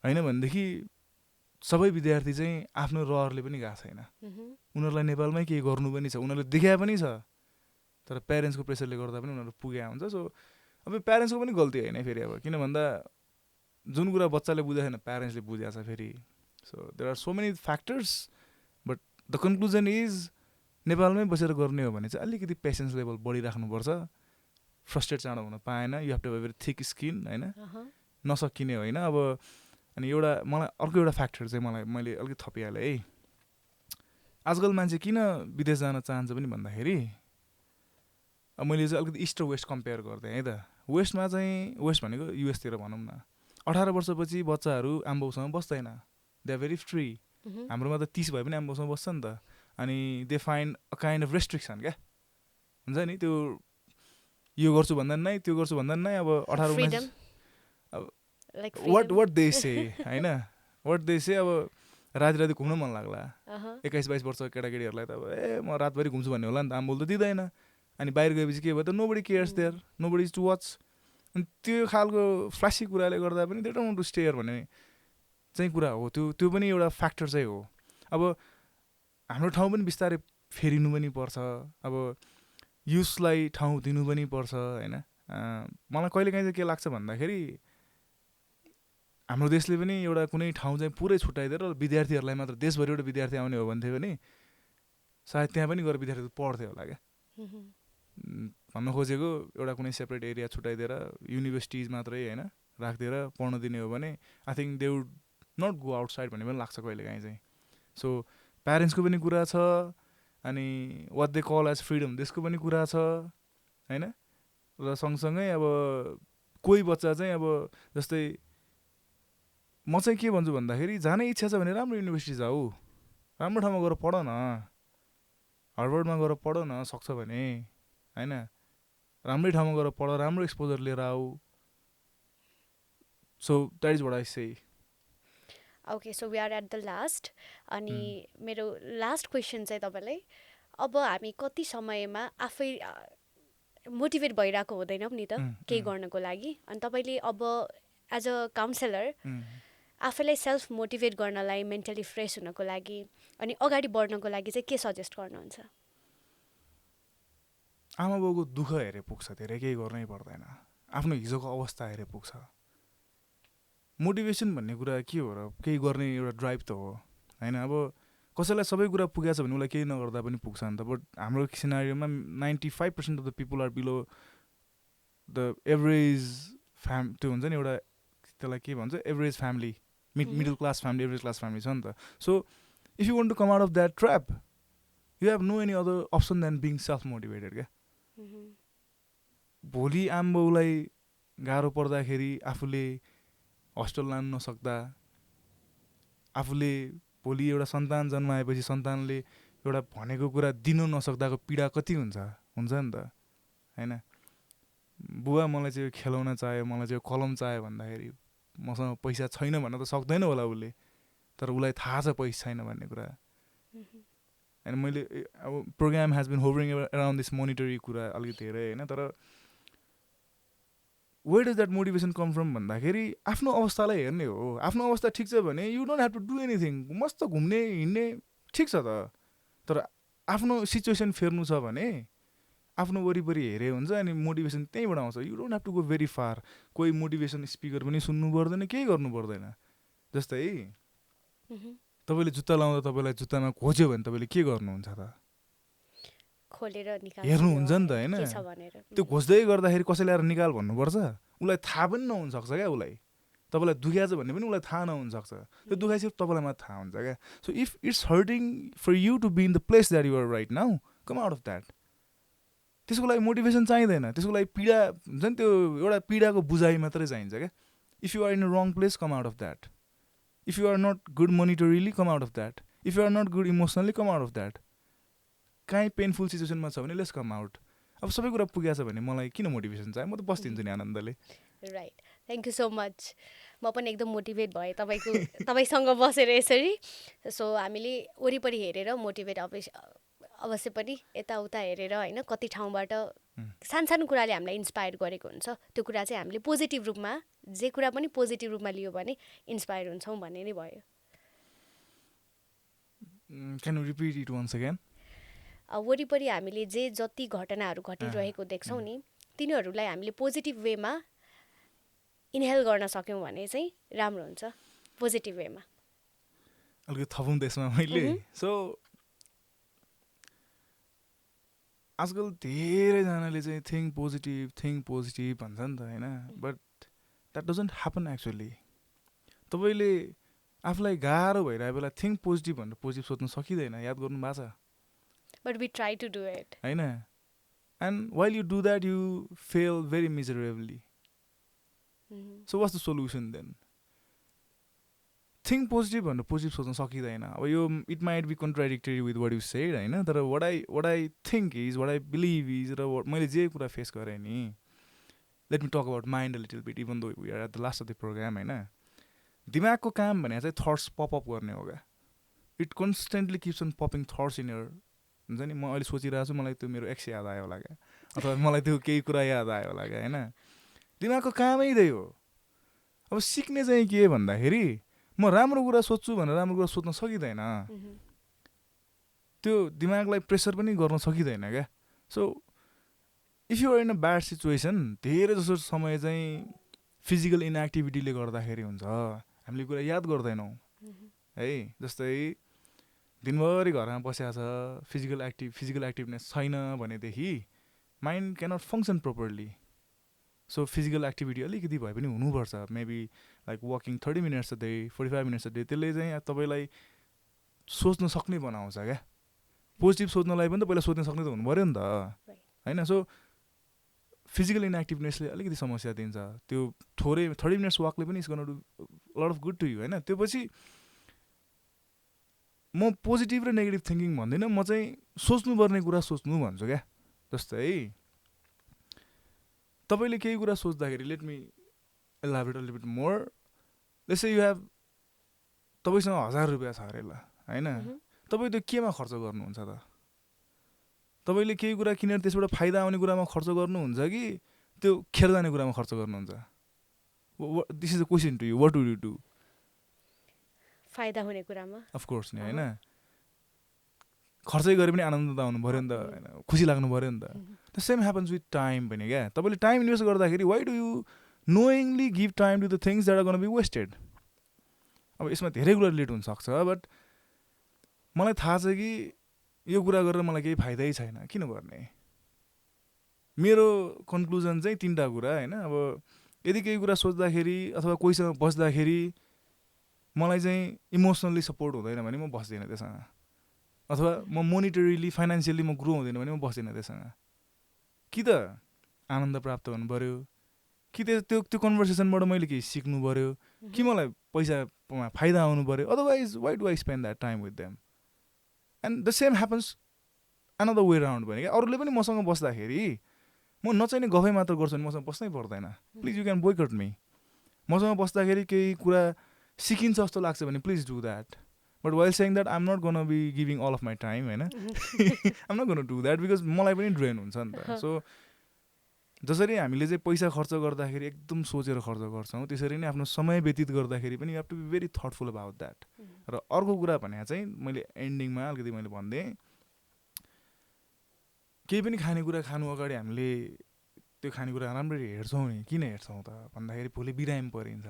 होइन भनेदेखि सबै विद्यार्थी चाहिँ आफ्नो रहरले पनि गएको छैन उनीहरूलाई नेपालमै केही गर्नु पनि छ उनीहरूले देखा पनि छ तर प्यारेन्ट्सको प्रेसरले गर्दा पनि उनीहरू पुगेको हुन्छ सो अब प्यारेन्ट्सको पनि गल्ती होइन फेरि अब किन भन्दा जुन कुरा बच्चाले बुझेको छैन प्यारेन्ट्सले बुझेको छ फेरि so there are so many factors but the conclusion is नेपालमै बसेर गर्ने हो भने चाहिँ अलिकति पेसेन्स लेभल बढिराख्नुपर्छ फ्रस्ट्रेट चाँडो हुन पाएन you have to have very thick skin होइन नसकिने होइन अब अनि एउटा मलाई अर्को एउटा फ्याक्टर चाहिँ मैले अलिकति थपिहालेँ है आजकल मान्छे किन विदेश जान चाहन्छ पनि भन्दाखेरि अब मैले चाहिँ अलिकति इस्ट र वेस्ट कम्पेयर गर्दै है त वेस्टमा चाहिँ वेस्ट भनेको युएसतिर भनौँ न 18 वर्षपछि बच्चाहरू आम्बाउसँग बस्दैन दे आर भेरी फ्री हाम्रोमा त 30 भए पनि आम्बाउसँग बस्छ नि त अनि they find a kind of restriction क्या हुन्छ नि त्यो यो गर्छु भन्दा नै त्यो गर्छु भन्दा नै अब 18 what they say होइन what they say अब राति घुम्न मन लाग्ला 21-22 वर्ष केटाकेटीहरूलाई त अब म रातभरि घुम्छु भन्ने होला नि त आम्बोल त दिँदैन अनि बाहिर गएपछि के भयो त nobody cares there nobody is to watch अनि त्यो खालको फ्ल्यासी कुराले गर्दा पनि they don't want to stay here भन्ने चाहिँ कुरा हो त्यो पनि एउटा फ्याक्टर चाहिँ हो अब हाम्रो ठाउँ पनि बिस्तारै फेरिनु पनि पर्छ अब युथलाई ठाउँ दिनु पनि पर्छ होइन मलाई कहिलेकाहीँ चाहिँ के लाग्छ भन्दाखेरि हाम्रो देशले पनि एउटा कुनै ठाउँ चाहिँ पुरै छुट्याइदिएर विद्यार्थीहरूलाई मात्र देशभरिबाट विद्यार्थी आउने हो भन्थ्यो भने सायद त्यहाँ पनि गएर विद्यार्थी पढ्थ्यो होला क्या भन्न खोजेको एउटा कुनै सेपरेट एरिया छुट्याइदिएर युनिभर्सिटिज मात्रै होइन राखिदिएर पढ्न दिने हो भने I think they would not go outside भन्ने पनि लाग्छ कहिलेकाहीँ चाहिँ सो प्यारेन्ट्सको पनि कुरा छ अनि what they call as freedom त्यसको पनि कुरा छ होइन र सँगसँगै अब कोही बच्चा चाहिँ अब जस्तै म चाहिँ के भन्छु भन्दाखेरि जानै इच्छा छ भने राम्रो युनिभर्सिटी जाऊ राम्रो ठाउँमा गएर पढ न हार्वर्डमा गएर पढ न सक्छ भने होइन राम्रै ठाउँमा गएर पढ राम्रो एक्सपोजर लिएर आऊ so that is what I say okay so we are at the last अनि मेरो लास्ट क्वेसन चाहिँ तपाईँलाई अब हामी कति समयमा आफै मोटिभेट भइरहेको हुँदैनौँ नि त केही गर्नको लागि अनि तपाईँले अब एज अ काउन्सिलर आफैलाई सेल्फ मोटिभेट गर्नलाई मेन्टली फ्रेस हुनको लागि अनि अगाडि बढ्नको लागि चाहिँ के सजेस्ट गर्नुहुन्छ आमा बाउको दुःख हेरे पुग्छ धेरै केही गर्नै पर्दैन आफ्नो हिजोको अवस्था हेरे पुग्छ मोटिभेसन भन्ने कुरा के हो र केही गर्ने एउटा ड्राइभ त हो होइन अब कसैलाई सबै कुरा पुगेको छ भने उसलाई केही नगर्दा पनि पुग्छ नि त बट हाम्रो सिनारियोमा 95% of the people are below the average त्यो हुन्छ नि एउटा त्यसलाई के भन्छ average family middle class family average class family छ नि त so if you want to come out of that trap you have no any other option then being self motivated क्या भोलि आम्बाउलाई गाह्रो पर्दाखेरि आफूले हस्टेल लानु नसक्दा आफूले भोलि एउटा सन्तान जन्माएपछि सन्तानले एउटा भनेको कुरा दिनु नसक्दाको पीडा कति हुन्छ नि त होइन बुवा मलाई चाहिँ खेलाउन चाह्यो मलाई चाहिँ कलम चाह्यो भन्दाखेरि मसँग पैसा छैन भन्न त सक्दैन होला उसले तर उसलाई थाहा छ पैसा छैन भन्ने कुरा होइन मैले अब program has been hovering around this monetary कुरा अलिकति धेरै होइन तर where does that motivation come from भन्दाखेरि आफ्नो अवस्थालाई हेर्ने हो आफ्नो अवस्था ठिक छ भने you don't have to do anything मस्त घुम्ने हिँड्ने ठिक छ त तर आफ्नो सिचुएसन फेर्नु छ भने आफ्नो वरिपरि हेरे हुन्छ अनि मोटिभेसन त्यहीँबाट आउँछ you don't have to go very far कोही मोटिभेसन स्पिकर पनि सुन्नु पर्दैन केही गर्नु पर्दैन जस्तै तपाईँले जुत्ता लाउँदा तपाईँलाई जुत्तामा खोज्यो भने तपाईँले के गर्नुहुन्छ त खोलेर हेर्नुहुन्छ नि त होइन त्यो खोज्दै गर्दाखेरि कसैले आएर निकाल भन्नुपर्छ उसलाई थाहा पनि नहुनसक्छ क्या उसलाई तपाईँलाई दुख्या छ भन्ने पनि उसलाई थाहा नहुनसक्छ त्यो दुखाइ सिर्फ तपाईँलाई मात्र थाहा हुन्छ क्या so if it's hurting for you to be in the place that you're right now come out of that त्यसको लागि मोटिभेसन चाहिँदैन त्यसको लागि पीडा हुन्छ नि त्यो एउटा पीडाको बुझाइ मात्रै चाहिन्छ क्या if you are in a wrong place come out of that if you are not good monetarily come out of that if you are not good emotionally come out of that काहीँ painful सिचुएसनमा छ भने let's come out अब सबै कुरा पुगेको छ भने मलाई किन मोटिभेसन चाहियो, म त बस्दिन्छु नि आनन्दले। Right, thank you so much. म पनि एकदम मोटिभेट भएँ तपाईँसँग बसेर यसरी। सो हामीले वरिपरि हेरेर मोटिभेट अवश्य पनि यताउता हेरेर होइन, कति ठाउँबाट सानो कुराले हामीलाई इन्सपायर गरेको हुन्छ, त्यो कुरा चाहिँ हामीले पोजिटिभ रूपमा, जे कुरा पनि पोजिटिभ रूपमा लियो भने इन्सपायर हुन्छौँ भन्ने नै भयो। Can you repeat it once again? वरिपरि हामीले जति घटनाहरू घटिरहेको देख्छौँ नि, तिनीहरूलाई हामीले पोजिटिभ वेमा इनहेल गर्न सक्यौँ भने चाहिँ राम्रो हुन्छ, पोजिटिभ वेमा। अलिकति थपौँ त्यसमा मैले। सो आजकल धेरैजनाले चाहिँ थिङ्क पोजिटिभ भन्छ नि त होइन, but that doesn't happen actually. तपाईँले आफूलाई गाह्रो भइरहेको बेला थिङ्क पोजिटिभ भनेर पोजिटिभ सोच्न सकिँदैन, याद गर्नु भएको छ? But we try to do it होइन, and while you do that you fail very miserably. So what's the solution then? Think positive भनेर पोजिटिभ सोच्न सकिँदैन। अब यो it might be contradictory with what you said होइन, तर what I think is, what I believe is, र मैले जे कुरा फेस गरेँ नि, let me talk about mind a little bit even though we are at the last of the program होइन। दिमागको काम भने चाहिँ थट्स पपअप गर्ने हो क्या। It constantly keeps on popping thoughts in your, हुन्छ नि, म अहिले सोचिरहेको छु मलाई त्यो मेरो एक्स याद आयो होला क्या, अथवा मलाई त्यो केही कुरा याद आयो होला क्या होइन। दिमागको कामै त्यही हो। अब सिक्ने चाहिँ के भन्दाखेरि म राम्रो कुरा सोध्छु भनेर राम्रो कुरा सोध्न सकिँदैन, त्यो दिमागलाई प्रेसर पनि गर्न सकिँदैन क्या। So if you are in a bad situation, धेरै जसो समय चाहिँ फिजिकल इनएक्टिभिटीले गर्दाखेरि हुन्छ, हामीले कुरा याद गर्दैनौँ है। जस्तै दिनभरि घरमा बसेको छ, फिजिकल एक्टिभनेस छैन भनेदेखि mind cannot function properly. So physical activity अलिकति भए पनि हुनुपर्छ, maybe like walking 30 minutes a day, 45 minutes a day. त्यसले चाहिँ तपाईँलाई सोच्न सक्ने बनाउँछ क्या। पोजिटिभ सोच्नलाई पनि त पहिला सोच्न सक्ने त हुनु पऱ्यो नि त होइन। सो फिजिकल इनएक्टिभनेसले अलिकति समस्या दिन्छ, त्यो थोरै 30 मिनट्स वाकले पनि is gonna do lot of good to you होइन। त्यो पछि म पोजिटिभ र नेगेटिभ थिङ्किङ भन्दिनँ, म चाहिँ सोच्नुपर्ने कुरा सोच्नु भन्छु क्या। जस्तै तपाईँले केही कुरा सोच्दाखेरि, let me elaborate a little bit more, let's say you have, तपाईँसँग 1000 रुपियाँ छ अरे ल होइन, तपाईँ त्यो केमा खर्च गर्नुहुन्छ त? तपाईँले केही कुरा किनेर त्यसबाट फाइदा आउने कुरामा खर्च गर्नुहुन्छ कि त्यो खेर जाने कुरामा खर्च गर्नुहुन्छ? This is the question to you, what would you do? फाइदा हुने कुरामा अफकोर्स नि होइन, खर्चै गरे पनि आनन्द त आउनु पऱ्यो नि त होइन, खुसी लाग्नु पऱ्यो नि त। The same happens with time पनि क्या। तपाईँले टाइम इन्भेस्ट गर्दाखेरि why do you knowingly give time to the things that are gonna be wasted? अब यसमा धेरै कुरा रिलेट हुनसक्छ, बट मलाई थाहा छ कि यो कुरा गरेर मलाई केही फाइदै छैन, किन गर्ने? मेरो कन्क्लुजन चाहिँ 3टा कुरा होइन। अब यदि केही कुरा सोच्दाखेरि अथवा कोहीसँग बस्दाखेरि मलाई चाहिँ इमोसनली सपोर्ट हुँदैन भने म बस्दिनँ त्योसँग, अथवा म मोनिटरीली फाइनेन्सियली म ग्रो हुँदैन भने म बस्दिनँ त्योसँग। कि त आनन्द प्राप्त हुनु पऱ्यो, कि त्यो कन्भर्सेसनबाट मैले केही सिक्नु पऱ्यो, कि मलाई पैसामा फाइदा आउनु पऱ्यो, otherwise why do I spend that time with them? And the same happens another way round भने क्या। अरूले पनि मसँग बस्दाखेरि म नचाहिने गफै मात्र गर्छु भने मसँग बस्नै पर्दैन। Please you can boycott me. मसँग बस्दाखेरि केही कुरा सिकिन्छ जस्तो लाग्छ भने please do that, but while saying that I'm not gonna be giving all of my time होइन। I'm not gonna do that because मलाई पनि ड्रेन हुन्छ नि त। सो जसरी हामीले चाहिँ पैसा खर्च गर्दाखेरि एकदम सोचेर खर्च गर्छौँ, त्यसरी नै आफ्नो समय व्यतीत गर्दाखेरि पनि you have to be very thoughtful about that. र अर्को कुरा भने चाहिँ मैले एन्डिङमा अलिकति मैले भनिदिएँ, केही पनि खानेकुरा खानु अगाडि हामीले त्यो खानेकुरा राम्ररी हेर्छौँ नि, किन हेर्छौँ त भन्दाखेरि भोलि बिरामी परिन्छ,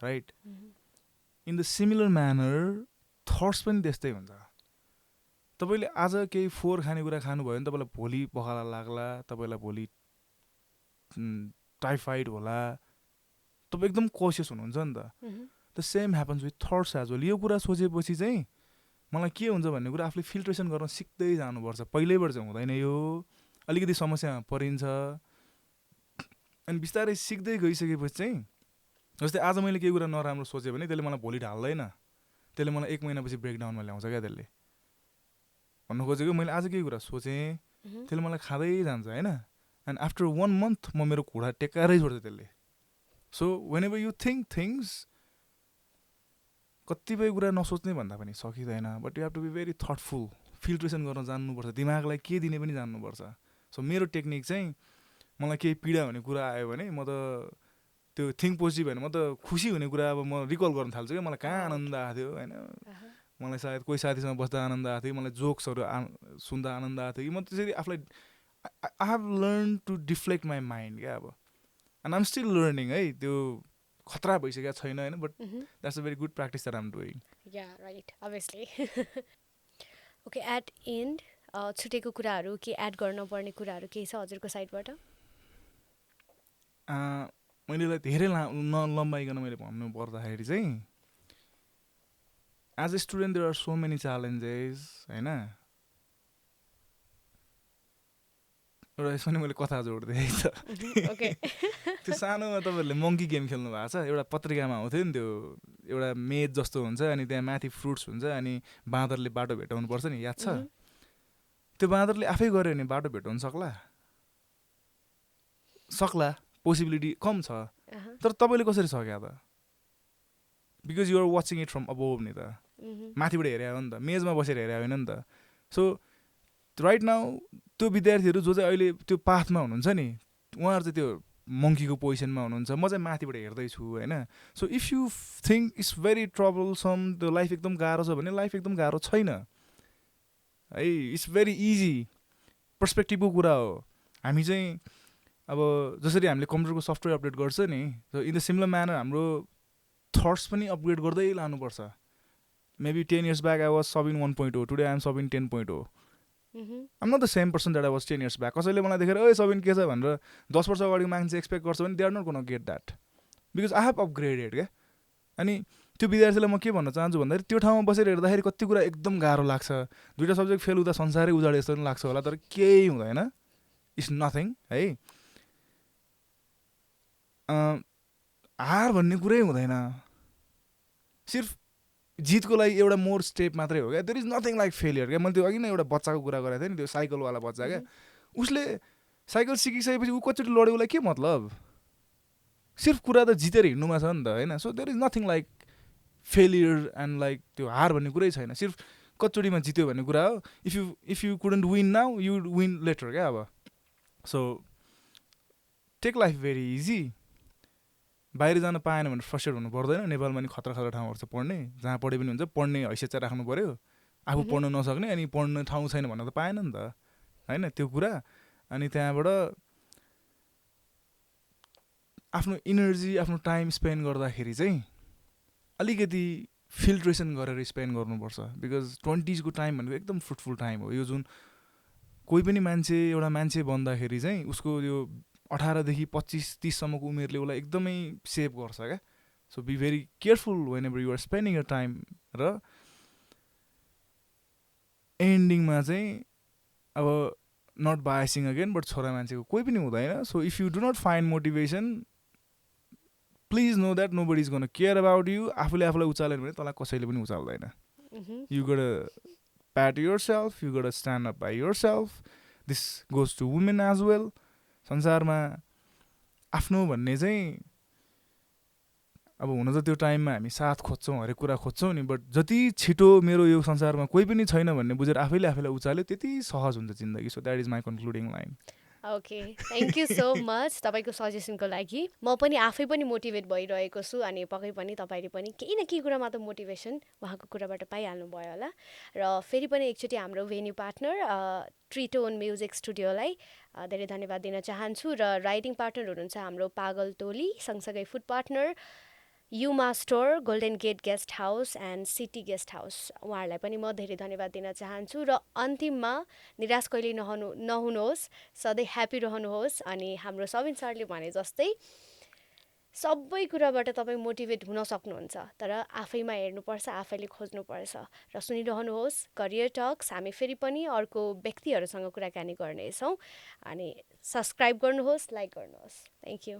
right? In the similar manner thoughts पनि त्यस्तै हुन्छ। तपाईँले आज केही फोहोर खानेकुरा खानुभयो भने तपाईँलाई भोलि पखाला लाग्ला, तपाईँलाई भोलि टाइफाइड होला, तपाईँ एकदम कसियस हुनुहुन्छ नि त। The same happens with thoughts as well. यो कुरा सोचेपछि चाहिँ मलाई के हुन्छ भन्ने कुरा आफूले फिल्ट्रेसन गर्न सिक्दै जानुपर्छ। पहिल्यैबाट चाहिँ हुँदैन, यो अलिकति समस्यामा परिन्छ, अनि बिस्तारै सिक्दै गइसकेपछि चाहिँ, जस्तै आज मैले केही कुरा नराम्रो सोचेँ भने त्यसले मलाई भोलि ढाल्दैन, त्यसले मलाई 1 महिनापछि ब्रेकडाउनमा ल्याउँछ क्या। त्यसले भन्नु खोजेको मैले आज केही कुरा सोचेँ, त्यसले मलाई खाँदै जान्छ होइन एन्ड आफ्टर 1 month म मेरो घुँडा टेकाएरै छोड्छ त्यसले so whenever you think things कतिपय कुरा नसोच्ने भन्दा पनि सकिँदैन but you have to be very thoughtful filtration गर्न जान्नुपर्छ दिमागलाई के दिने पनि जान्नुपर्छ सो मेरो टेक्निक चाहिँ मलाई केही पीडा हुने कुरा आयो भने म त त्यो थिङ्क पोजिटिभ होइन म त खुसी हुने कुरा अब म रिकल गर्न थाल्छु क्या मलाई कहाँ आनन्द आएको थियो होइन मलाई सायद कोही साथीसँग बस्दा आनन्द आएको थियो मलाई जोक्सहरू सुन्दा आनन्द आएको थियो कि म त्यसरी आफूलाई I have learn to deflect my mind क्या अब एन्ड आइम स्टिल लर्निङ है त्यो खतरा भइसकेको छैन होइन but that's a very good practice that I'm doing yeah right obviously okay at end छुटेको कुराहरू के एड गर्नुपर्ने कुराहरू केही छ हजुरको साइडबाट मैले यसलाई धेरै नलम्बाइकन मैले भन्नु पर्दाखेरि चाहिँ as a student there are so many challenges होइन एउटा यसमा नि मैले कथा जोड्दै छ त्यो सानोमा तपाईँहरूले मङ्की गेम खेल्नु भएको छ एउटा पत्रिकामा आउँथ्यो नि त्यो एउटा मेज जस्तो हुन्छ अनि त्यहाँ माथि फ्रुट्स हुन्छ अनि बाँदरले बाटो भेटाउनु पर्छ नि याद छ त्यो बाँदरले आफै गऱ्यो भने बाटो भेटाउनु सक्ला पोसिबिलिटी कम छ तर तपाईँले कसरी सक्या त because you're watching it from above नि त माथिबाट हेरे हो नि त मेजमा बसेर हेरे होइन नि त सो राइट नाउ त्यो विद्यार्थीहरू जो चाहिँ अहिले त्यो पाथमा हुनुहुन्छ नि उहाँहरू चाहिँ त्यो मङ्कीको पोजिसनमा हुनुहुन्छ म चाहिँ माथिबाट हेर्दैछु होइन so if you think it's very troublesome त्यो लाइफ एकदम गाह्रो छ भने लाइफ एकदम गाह्रो छैन है इट्स भेरी इजी पर्सपेक्टिभको कुरा हो हामी चाहिँ अब जसरी हामीले कम्प्युटरको सफ्टवेयर अपडेट गर्छ नि इन द सिमिलर म्यानर हाम्रो थट्स पनि अपग्रेड गर्दै लानुपर्छ maybe 10 years back I was Sabin 1.0 today I am Sabin 10.0 I'm not the same person that I was 10 years back कसैले मलाई देखेर ओ Sabin के छ भनेर 10 वर्ष अगाडिको मान्छे एक्सपेक्ट गर्छ भने they are not gonna get that because I have upgraded क्या अनि त्यो विद्यार्थीलाई म के भन्न चाहन्छु भन्दाखेरि त्यो ठाउँमा बसेर हेर्दाखेरि कति कुरा एकदम गाह्रो लाग्छ दुईवटा सब्जेक्ट फेल हुँदा संसारै उजाडे जस्तो पनि लाग्छ होला तर केही हुँदैन इट्स नथिङ है हार भन्ने कुरै हुँदैन सिर्फ जितको लागि एउटा मोर स्टेप मात्रै हो क्या there is nothing like failure क्या मैले त्यो अघि नै एउटा बच्चाको कुरा गरेको थिएँ नि त्यो साइकलवाला बच्चा क्या उसले साइकल सिकिसकेपछि ऊ कतिचोटि लड्यो उसलाई के मतलब सिर्फ कुरा त जितेर हिँड्नुमा छ नि त होइन so there is nothing like failure and like त्यो हार भन्ने कुरै छैन सिर्फ कतिचोटिमा जित्यो भन्ने कुरा हो if you couldn't win now you win later क्या अब so take life very easy बाहिर जान पाएन भने फ्रस्ट्रेट हुनु पर्दैन नेपालमा नि खतरा खतरा ठाउँहरू छ पढ्ने जहाँ पढे पनि हुन्छ पढ्ने हैसियत चाहिँ राख्नु पऱ्यो आफू पढ्न नसक्ने अनि पढ्ने ठाउँ छैन भन्न त पाएन नि त होइन त्यो कुरा अनि त्यहाँबाट आफ्नो इनर्जी आफ्नो टाइम स्पेन्ड गर्दाखेरि चाहिँ अलिकति फिल्ट्रेसन गरेर स्पेन्ड गर्नुपर्छ बिकज 20s को टाइम भनेको एकदम फ्रुटफुल टाइम हो यो जुन कोही पनि मान्छे एउटा मान्छे बन्दाखेरि चाहिँ उसको यो 18 देखि 25-30 सम्मको उमेरले उसलाई एकदमै सेभ गर्छ क्या so be very careful whenever you're spending your time र एन्डिङमा चाहिँ अब नट बायसिङ अगेन बट छोरा मान्छेको कोही पनि हुँदैन so if you do not find motivation please know that nobody is gonna care about you आफूले आफूलाई उचाल्यो भने तँलाई कसैले पनि उचाल्दैन you got pat yourself you got stand up by yourself this goes to women as well संसारमा आफ्नो भन्ने चाहिँ अब हुन त त्यो टाइममा हामी साथ खोज्छौँ हरेक कुरा खोज्छौँ नि बट जति छिटो मेरो यो संसारमा कोही पनि छैन भन्ने बुझेर आफैले आफैलाई उचाल्यो त्यति सहज हुन्छ जिन्दगी so that is my concluding line okay thank you so much तपाईँको सजेसनको लागि म पनि आफै पनि मोटिभेट भइरहेको छु अनि पक्कै पनि तपाईँले पनि केही न केही कुरामा त मोटिभेसन उहाँको कुराबाट पाइहाल्नु भयो होला र फेरि पनि एकचोटि हाम्रो भेन्यू पार्टनर ट्रिटोन म्युजिक स्टुडियोलाई धेरै धन्यवाद दिन चाहन्छु र राइटिङ पार्टनर हुनुहुन्छ हाम्रो पागल टोली सँगसँगै फुड पार्टनर युमा store golden get guest House and City guest House उहाँहरूलाई पनि म धेरै धन्यवाद दिन चाहन्छु र अन्तिममा निराश कहिले नहुनुहोस् सधैँ ह्याप्पी रहनुहोस् अनि हाम्रो सबिन सरले भने जस्तै सबै कुराबाट तपाईँ मोटिभेट हुन सक्नुहुन्छ तर आफैमा हेर्नुपर्छ आफैले खोज्नुपर्छ र सुनिरहनुहोस् करियर टक्स हामी फेरि पनि अर्को व्यक्तिहरूसँग कुराकानी गर्नेछौँ अनि सब्सक्राइब गर्नुहोस् लाइक गर्नुहोस् थ्याङ्क यू